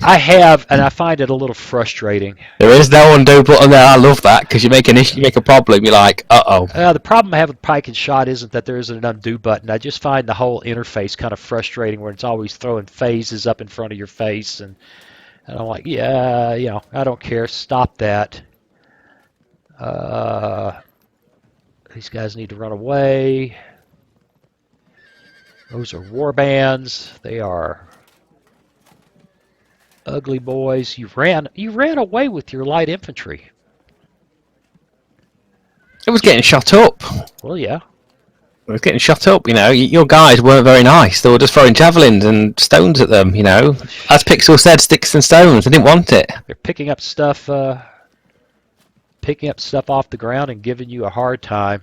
I have, and I find it a little frustrating. There is no undo button there. I love that because you make an issue, you make a problem. You're like, uh-oh. The problem I have with pike and shot isn't that there isn't an undo button. I just find the whole interface kind of frustrating, where it's always throwing phases up in front of your face, and I'm like, yeah, I don't care. Stop that. These guys need to run away. Those are war bands. They are ugly boys. You ran away with your light infantry. It was getting shot up. Well, yeah. It was getting shot up, Your guys weren't very nice. They were just throwing javelins and stones at them, As Pixel said, sticks and stones. They didn't want it. They're picking up stuff off the ground and giving you a hard time.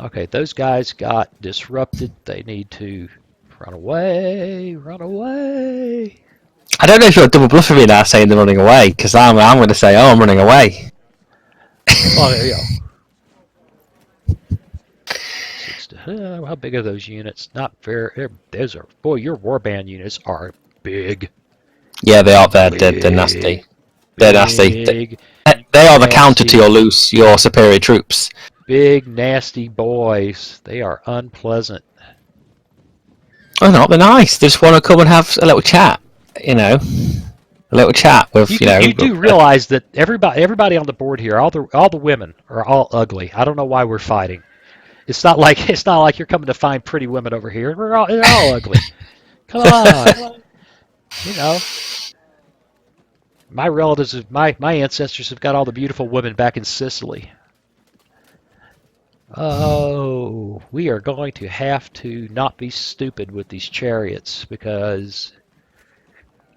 Okay, those guys got disrupted. They need to run away. Run away. I don't know if you're double bluffing me now saying they're running away, because I'm going to say, I'm running away. Well, there you go. How big are those units? Not very. Those are, boy, your warband units are big. Yeah, they are. They're nasty. They're nasty. They are the counter to your superior troops. Big, nasty boys. They are unpleasant. Oh, no, they're nice. They just want to come and have a little chat, A little chat with, You do realize that everybody on the board here, all the women are all ugly. I don't know why we're fighting. It's not like you're coming to find pretty women over here. They're all ugly. Come on. My relatives, my ancestors have got all the beautiful women back in Sicily. Oh, we are going to have to not be stupid with these chariots, because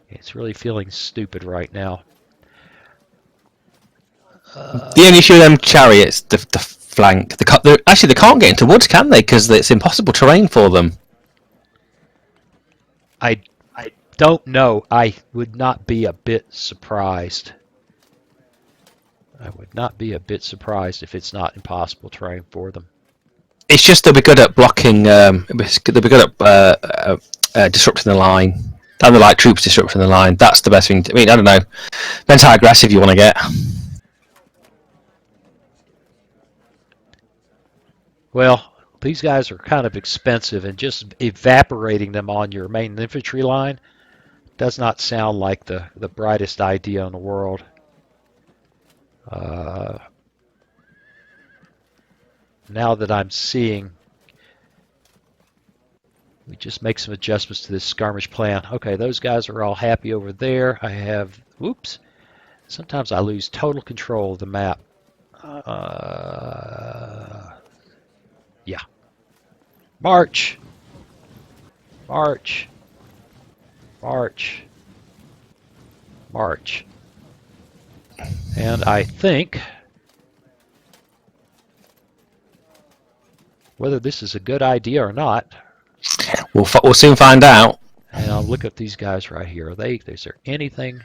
it's really feeling stupid right now. The only issue with them chariots, the flank, actually they can't get into woods, can they? Because it's impossible terrain for them. I don't know. I would not be a bit surprised. I would not be a bit surprised if it's not impossible terrain for them. It's just they'll be good at blocking. They'll be good at disrupting the line. And the light troops disrupting the line. That's the best thing. I don't know. Depends how aggressive you want to get. Well, these guys are kind of expensive, and just evaporating them on your main infantry line does not sound like the brightest idea in the world. Now that I'm seeing, we just make some adjustments to this skirmish plan. Okay, those guys are all happy over there. I have, oops, Sometimes I lose total control of the map. Yeah. March! March! March! March. And I think whether this is a good idea or not, we'll soon find out. and I'll look at these guys right here. Is there anything?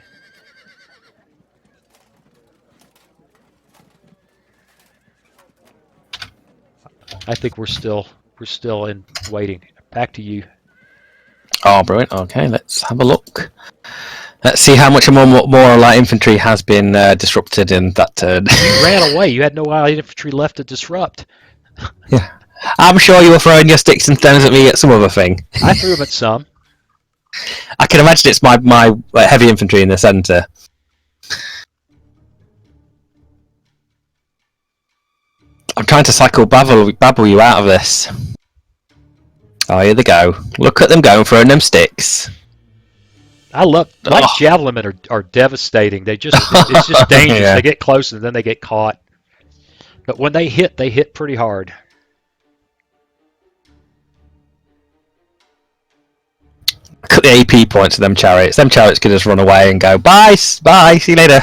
I think we're still in waiting. Back to you. Oh, brilliant. Okay, let's have a look. Let's see how much more light infantry has been disrupted in that turn. You ran away. You had no light infantry left to disrupt. Yeah, I'm sure you were throwing your sticks and stones at me at some other thing. I threw them at some. I can imagine it's my heavy infantry in the centre. I'm trying to cycle babble you out of this. Oh, here they go. Look at them going, throwing them sticks. I love light javelin men are devastating. It's just dangerous. Yeah. They get close and then they get caught. But when they hit pretty hard. Cut the AP points of them chariots. Them chariots could just run away and go, bye, see you later.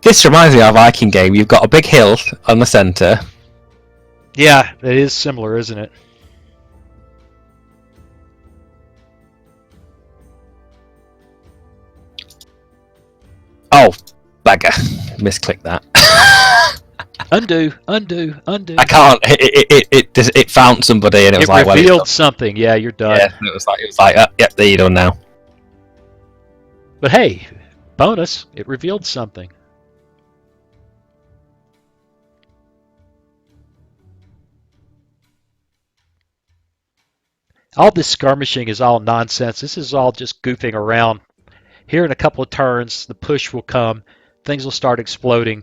This reminds me of a Viking game. You've got a big hill on the centre. Yeah, it is similar, isn't it? Oh, bagger. Misclicked that. Undo. I can't. It found somebody and it was like, well, it revealed something. Yeah, you're done. Yeah, it was like, yep, there you done now. But hey, bonus, it revealed something. All this skirmishing is all nonsense. This is all just goofing around. Here in a couple of turns, the push will come. Things will start exploding.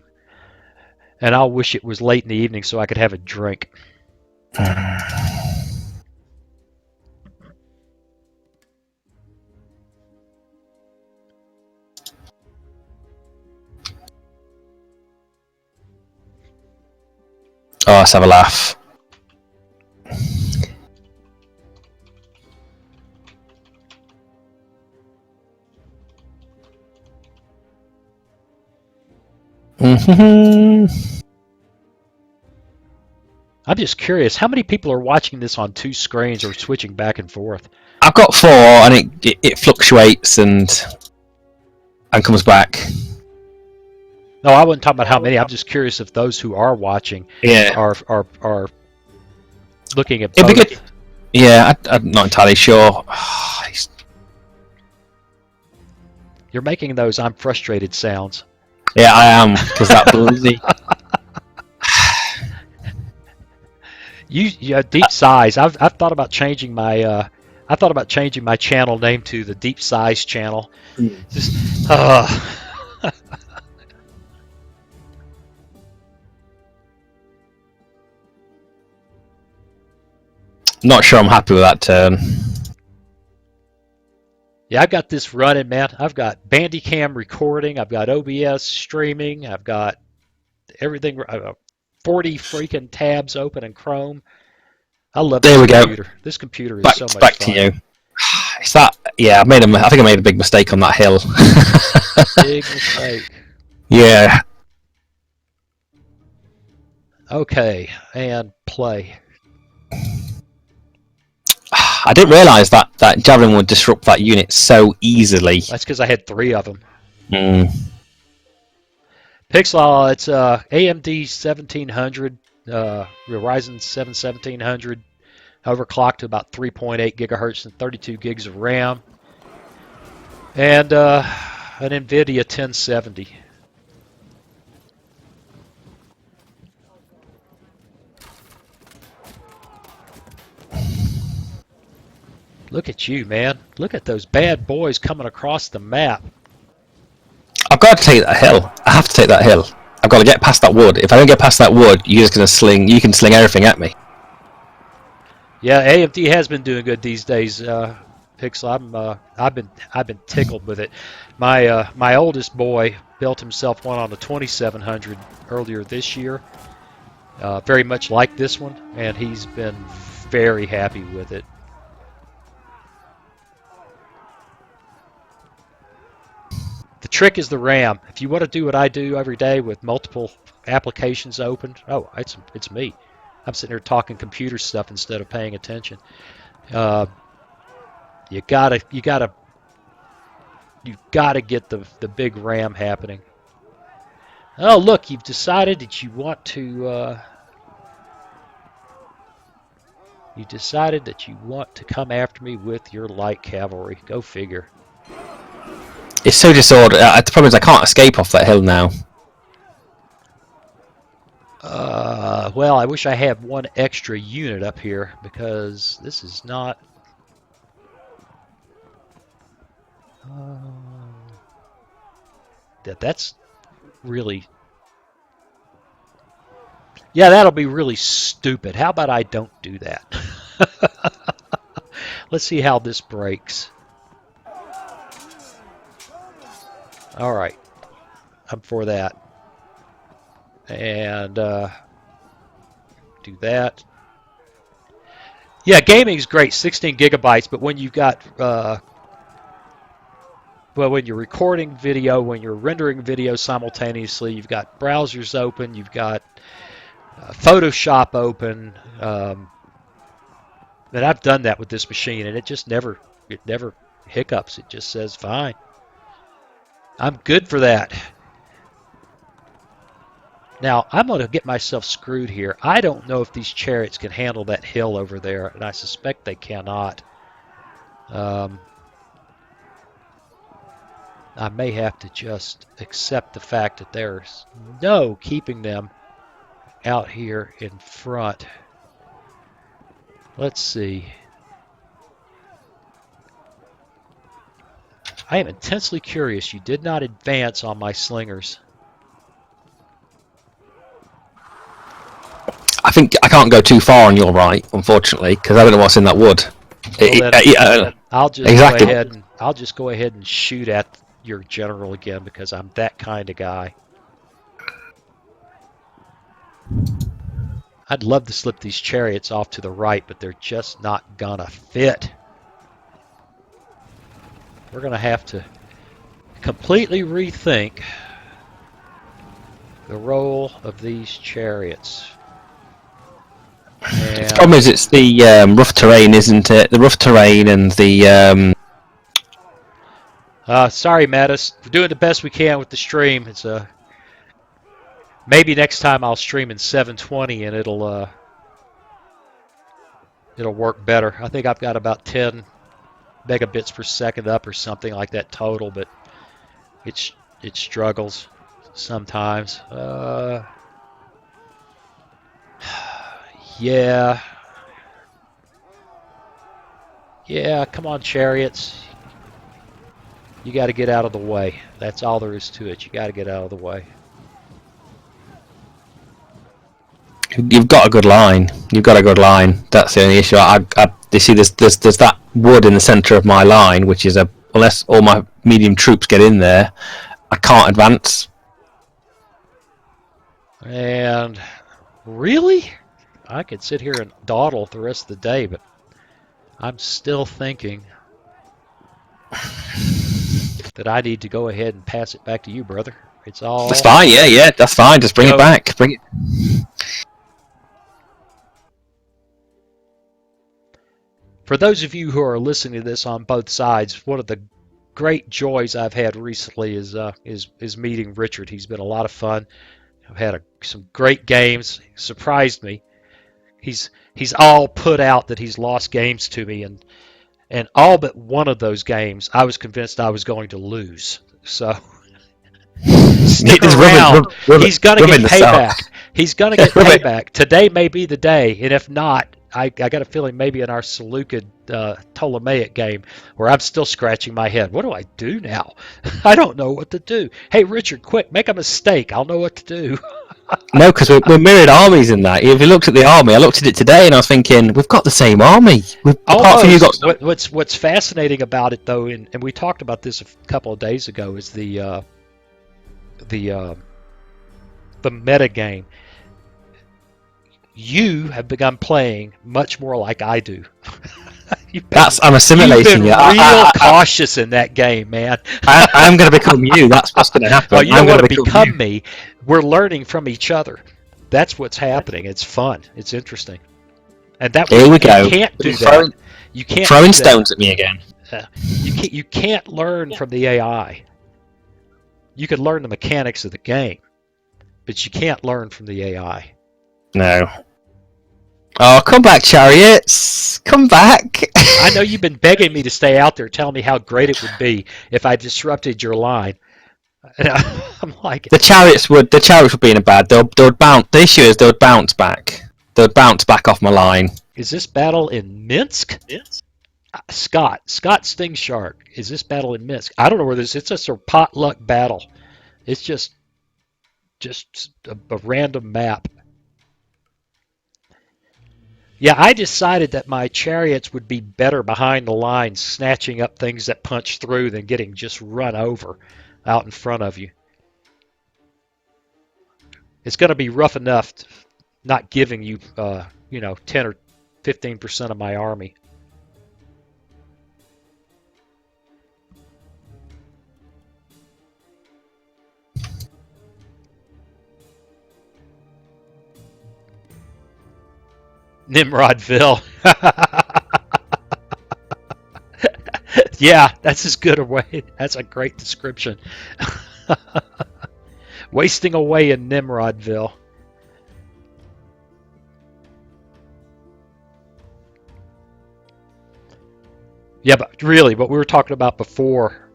And I'll wish it was late in the evening so I could have a drink. Oh, let's have a laugh. I'm just curious, how many people are watching this on two screens or switching back and forth? I've got 4, and it fluctuates and comes back. No, I wasn't talking about how many. I'm just curious if those who are watching are looking at both. Good. Yeah, I'm not entirely sure. You're making those I'm frustrated sounds. Yeah, I am, because that bloody... Deep size. I've thought about changing my channel name to the Deep Size channel. Just Not sure I'm happy with that turn. Yeah, I've got this running, man. I've got Bandicam recording. I've got OBS streaming. I've got everything. 40 freaking tabs open in Chrome. I love this computer. This computer is so much fun. Back to you. It's that. Yeah, I think I made a big mistake on that hill. Big mistake. Yeah. Okay, and play. I didn't realise that javelin would disrupt that unit so easily. That's because I had 3 of them. Pixel, it's AMD 1700, Ryzen 7 1700, overclocked to about 3.8 gigahertz and 32 gigs of RAM, and an NVIDIA 1070. Look at you, man. Look at those bad boys coming across the map. I've got to take that hill. I have to take that hill. I've got to get past that wood. If I don't get past that wood, you're just going to sling... You can sling everything at me. Yeah, AMD has been doing good these days, Pixel. I've been tickled with it. My oldest boy built himself one on the 2700 earlier this year, very much like this one, and he's been very happy with it. The trick is the RAM. If you want to do what I do every day with multiple applications open, oh, it's me. I'm sitting here talking computer stuff instead of paying attention. Uh, you gotta get the big RAM happening. Oh, look, you've decided that you want to come after me with your light cavalry. Go figure. It's so disordered. The problem is I can't escape off that hill now. Well, I wish I had one extra unit up here because this is not. That's really. Yeah, that'll be really stupid. How about I don't do that? Let's see how this breaks. All right, I'm for that. And do that. Yeah, gaming's great, 16 gigabytes, but when you've got, when you're recording video, when you're rendering video simultaneously, you've got browsers open, you've got Photoshop open, and I've done that with this machine, and it never hiccups. It just says fine. I'm good for that. Now, I'm going to get myself screwed here. I don't know if these chariots can handle that hill over there, and I suspect they cannot. I may have to just accept the fact that there's no keeping them out here in front. Let's see. I am intensely curious. You did not advance on my slingers. I think I can't go too far on your right, unfortunately, because I don't know what's in that wood. Well, I'll just exactly. go ahead and shoot at your general again because I'm that kind of guy. I'd love to slip these chariots off to the right, but they're just not gonna fit. We're gonna have to completely rethink the role of these chariots. The problem is it's the rough terrain, isn't it? The rough terrain and the... Sorry, Mattis. We're doing the best we can with the stream. It's maybe next time I'll stream in 720 and it'll work better. I think I've got about 10 megabits per second up or something like that total, but it struggles sometimes. Yeah. Yeah, come on, chariots. You got to get out of the way. That's all there is to it. You got to get out of the way. You've got a good line. You've got a good line. That's the only issue. You see, there's that wood in the centre of my line, which is unless all my medium troops get in there, I can't advance. And really? I could sit here and dawdle the rest of the day, but I'm still thinking that I need to go ahead and pass it back to you, brother. It's all. That's fine. Yeah, that's fine. Just bring it back. Bring it. For those of you who are listening to this on both sides, one of the great joys I've had recently is meeting Richard. He's been a lot of fun. I've had some great games. He surprised me. He's all put out that he's lost games to me, and all but one of those games I was convinced I was going to lose. So stick around. He's gonna get payback. He's gonna get payback. Today may be the day, and if not, I got a feeling maybe in our Seleucid Ptolemaic game where I'm still scratching my head. What do I do now? I don't know what to do. Hey, Richard, quick, make a mistake. I'll know what to do. No, because we're mirrored armies in that. If you looked at the army, I looked at it today and I was thinking, we've got the same army. Apart from you got Almost. What's fascinating about it, though, and we talked about this a couple of days ago, is the meta game. You have begun playing much more like I do. I'm assimilating you. you. You've been real cautious in that game, man. I'm going to become you. That's what's going to happen. Oh, you I'm don't want going to become me. We're learning from each other. That's what's happening. It's fun. It's interesting. And that Here we go. You can't do that. You can't throwing stones at me again. You can't learn from the AI. You could learn the mechanics of the game, but you can't learn from the AI. No. Oh, come back, chariots! Come back! I know you've been begging me to stay out there, telling me how great it would be if I disrupted your line. And I'm like, the chariots would be in a bad. They would bounce. The issue is they would bounce back. They would bounce back off my line. Is this battle in Minsk? Yes. Scott Sting Shark. Is this battle in Minsk? I don't know where this. It's just a potluck battle. It's just a random map. Yeah, I decided that my chariots would be better behind the lines, snatching up things that punch through than getting just run over out in front of you. It's going to be rough enough not giving you, 10 or 15% of my army. Nimrodville. Yeah, that's as good a way. That's a great description. Wasting away in Nimrodville. Yeah, but really, what we were talking about before,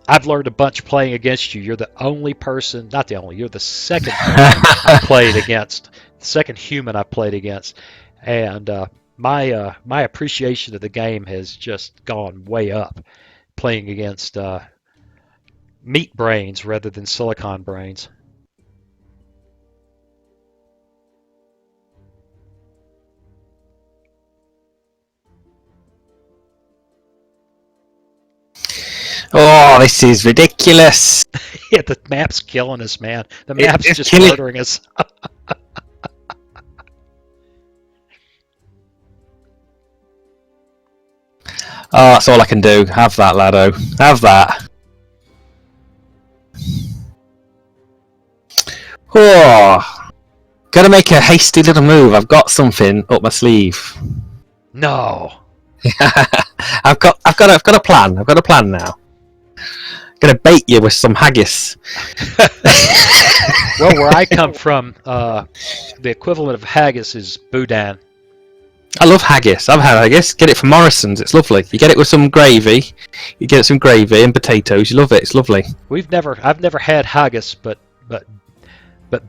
I've learned a bunch playing against you. You're the only person, not the only, you're the second I played against, the second human I played against. And my appreciation of the game has just gone way up playing against meat brains rather than silicon brains. Oh, this is ridiculous. Yeah, the map's killing us, man. The map's just murdering us. Oh, that's all I can do. Have that, laddo. Have that. Oh, gotta make a hasty little move. I've got something up my sleeve. No. I've got a plan. I've got a plan now. Gonna bait you with some haggis. Well, where I come from, the equivalent of haggis is boudin. I love haggis. I've had haggis. Get it from Morrison's. It's lovely. You get it with some gravy. You get some gravy and potatoes. You love it. It's lovely. I've never had haggis, but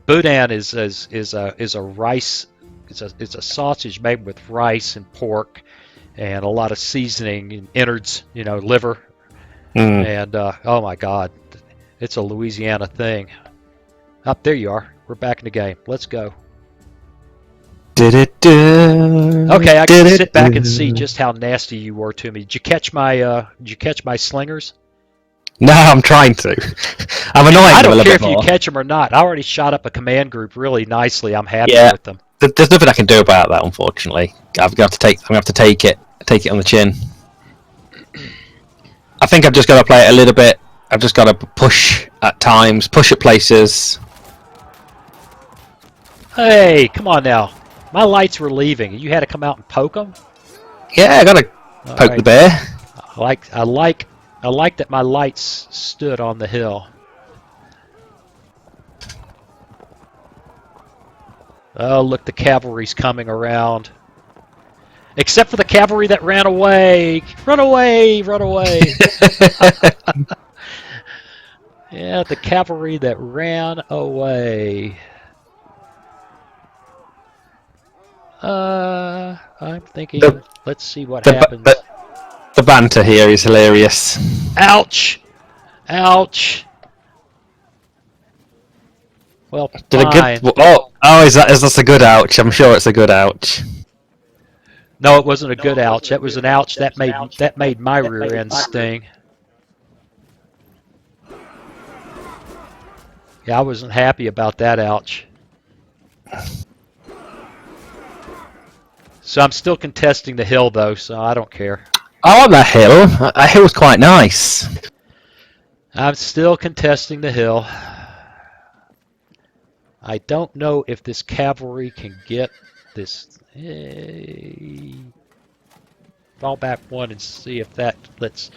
boudin is a rice. It's a sausage made with rice and pork, and a lot of seasoning and innards. Liver. And oh my God, it's a Louisiana thing. Up there you are. We're back in the game. Let's go. Okay, I can sit back and see just how nasty you were to me. Did you catch my slingers? No, I'm trying to. I'm annoying. I don't them a care little if bit you more. catch them or not. I already shot up a command group really nicely. I'm happy with them. There's nothing I can do about that, unfortunately. I'm gonna have to take it on the chin. I think I've just got to play it a little bit. I've just got to push at times, push at places. Hey, come on now. My lights were leaving. You had to come out and poke them? Yeah, I got to poke the bear. I like that my lights stood on the hill. Oh, look, the cavalry's coming around. Except for the cavalry that ran away. Run away! Run away! Yeah, the cavalry that ran away. I'm thinking, let's see what happens. The banter here is hilarious. Ouch! Ouch! Well, Did a fine. good. Is that's a good ouch? I'm sure it's a good ouch. No, it wasn't a good ouch. That was an ouch that made my rear end sting. Yeah, I wasn't happy about that ouch. So I'm still contesting the hill though, so I don't care. I like that hill. That hill was quite nice. I'm still contesting the hill. I don't know if this cavalry can get this. Hey, fall back one and see if that lets.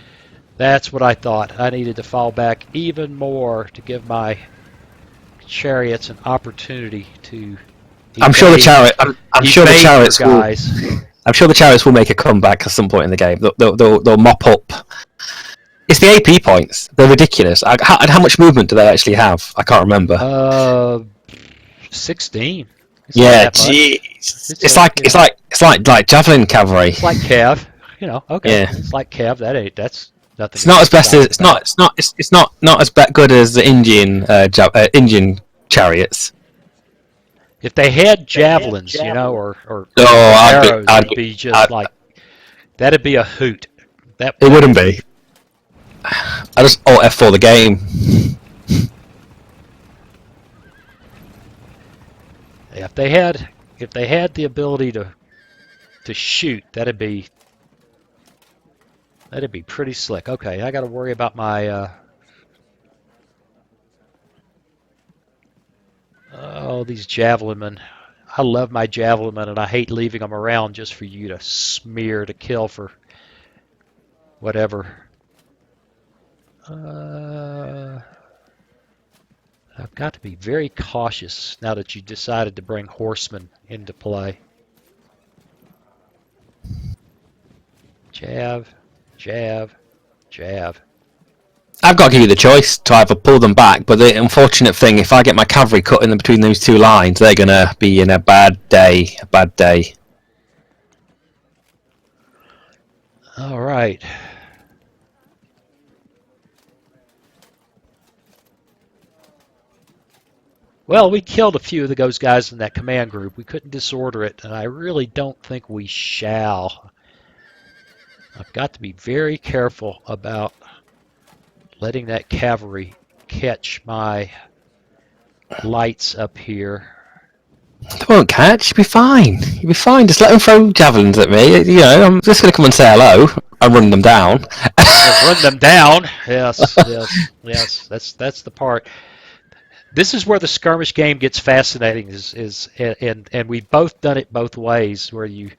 That's what I thought. I needed to fall back even more to give my chariots an opportunity to. I'm sure the chariot. I'm sure the chariots guys. I'm sure the chariots will make a comeback at some point in the game. They'll mop up. It's the AP points. They're ridiculous. How much movement do they actually have? I can't remember. 16. Yeah, jeez. It's like javelin cavalry. It's like cav. Okay. Yeah. It's like cav. That's nothing. It's not as best as it's not as good as the Indian chariots. If they had javelins, or arrows, it'd be just like that'd be a hoot. It wouldn't be. I just Alt F4 the game. If they had the ability to shoot, that'd be pretty slick. Okay, I got to worry about my these javelin men. I love my javelin men, and I hate leaving them around just for you to smear to kill for whatever. I've got to be very cautious now that you decided to bring horsemen into play. Jab, jab, jab. I've got to give you the choice to either pull them back, but the unfortunate thing, if I get my cavalry cut in between those two lines, they're going to be in a bad day. A bad day. All right. Well, we killed a few of those guys in that command group. We couldn't disorder it, and I really don't think we shall. I've got to be very careful about letting that cavalry catch my lights up here. They won't catch. You'll be fine. You'll be fine. Just let them throw javelins at me. I'm just going to come and say hello and run them down. Run them down. Yes. That's the part. This is where the skirmish game gets fascinating. And we've both done it both ways, where you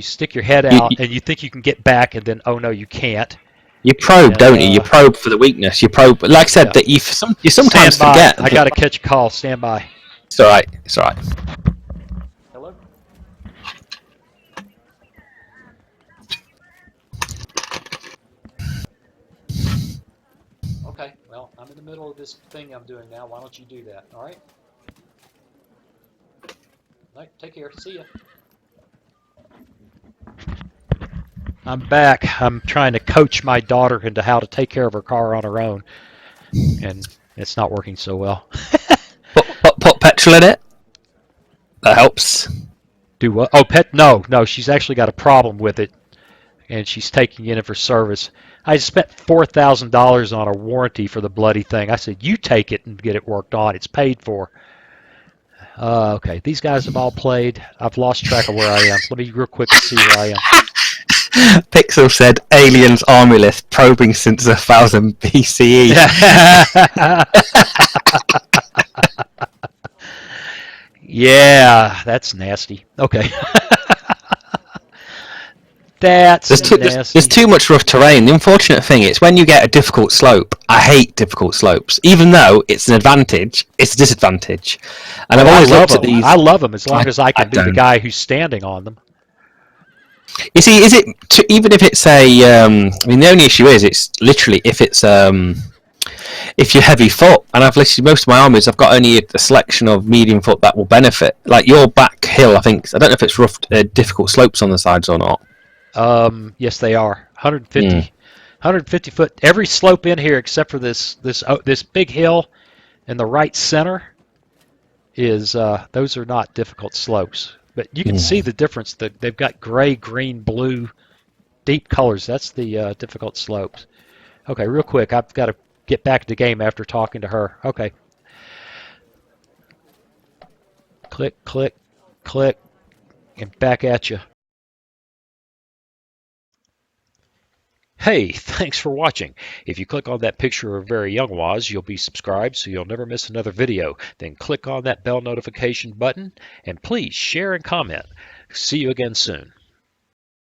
stick your head out and you think you can get back, and then oh no, you can't. You probe, don't you? You probe for the weakness. You probe, like I said, that you sometimes forget. I got to catch a call. Stand by. It's all right. It's all right. Hello. Okay. Well, I'm in the middle of this thing I'm doing now. Why don't you do that? All right. All right. Take care. See ya. I'm back. I'm trying to coach my daughter into how to take care of her car on her own, and it's not working so well. Put petrol in it. That helps. Do what? Oh, No, she's actually got a problem with it, and she's taking it in for service. I spent $4,000 on a warranty for the bloody thing. I said, you take it and get it worked on. It's paid for. Okay, these guys have all played. I've lost track of where I am. Let me real quick see where I am. Pixel said, aliens army list probing since 1000 BCE. Yeah, that's nasty. Okay. That's nasty. There's too much rough terrain. The unfortunate thing is when you get a difficult slope, I hate difficult slopes. Even though it's an advantage, it's a disadvantage. And I've always looked at these. I love them as long as I can be the guy who's standing on them. You see, even if it's the only issue is it's literally if you're heavy foot, and I've listed most of my armies, I've got only a selection of medium foot that will benefit. Like your back hill, I don't know if it's rough, difficult slopes on the sides or not. Yes, they are 150 foot. Every slope in here except for this big hill In the right center is those are not difficult slopes, but you can see Mm. the difference. That they've got gray, green, blue, deep colors. That's the difficult slopes. Okay, real quick, I've got to get back to the game after talking to her. Okay, click, click, click, and back at you. Hey, thanks for watching. If you click on that picture of very young Waz, you'll be subscribed so you'll never miss another video. Then click on that bell notification button and please share and comment. See you again soon.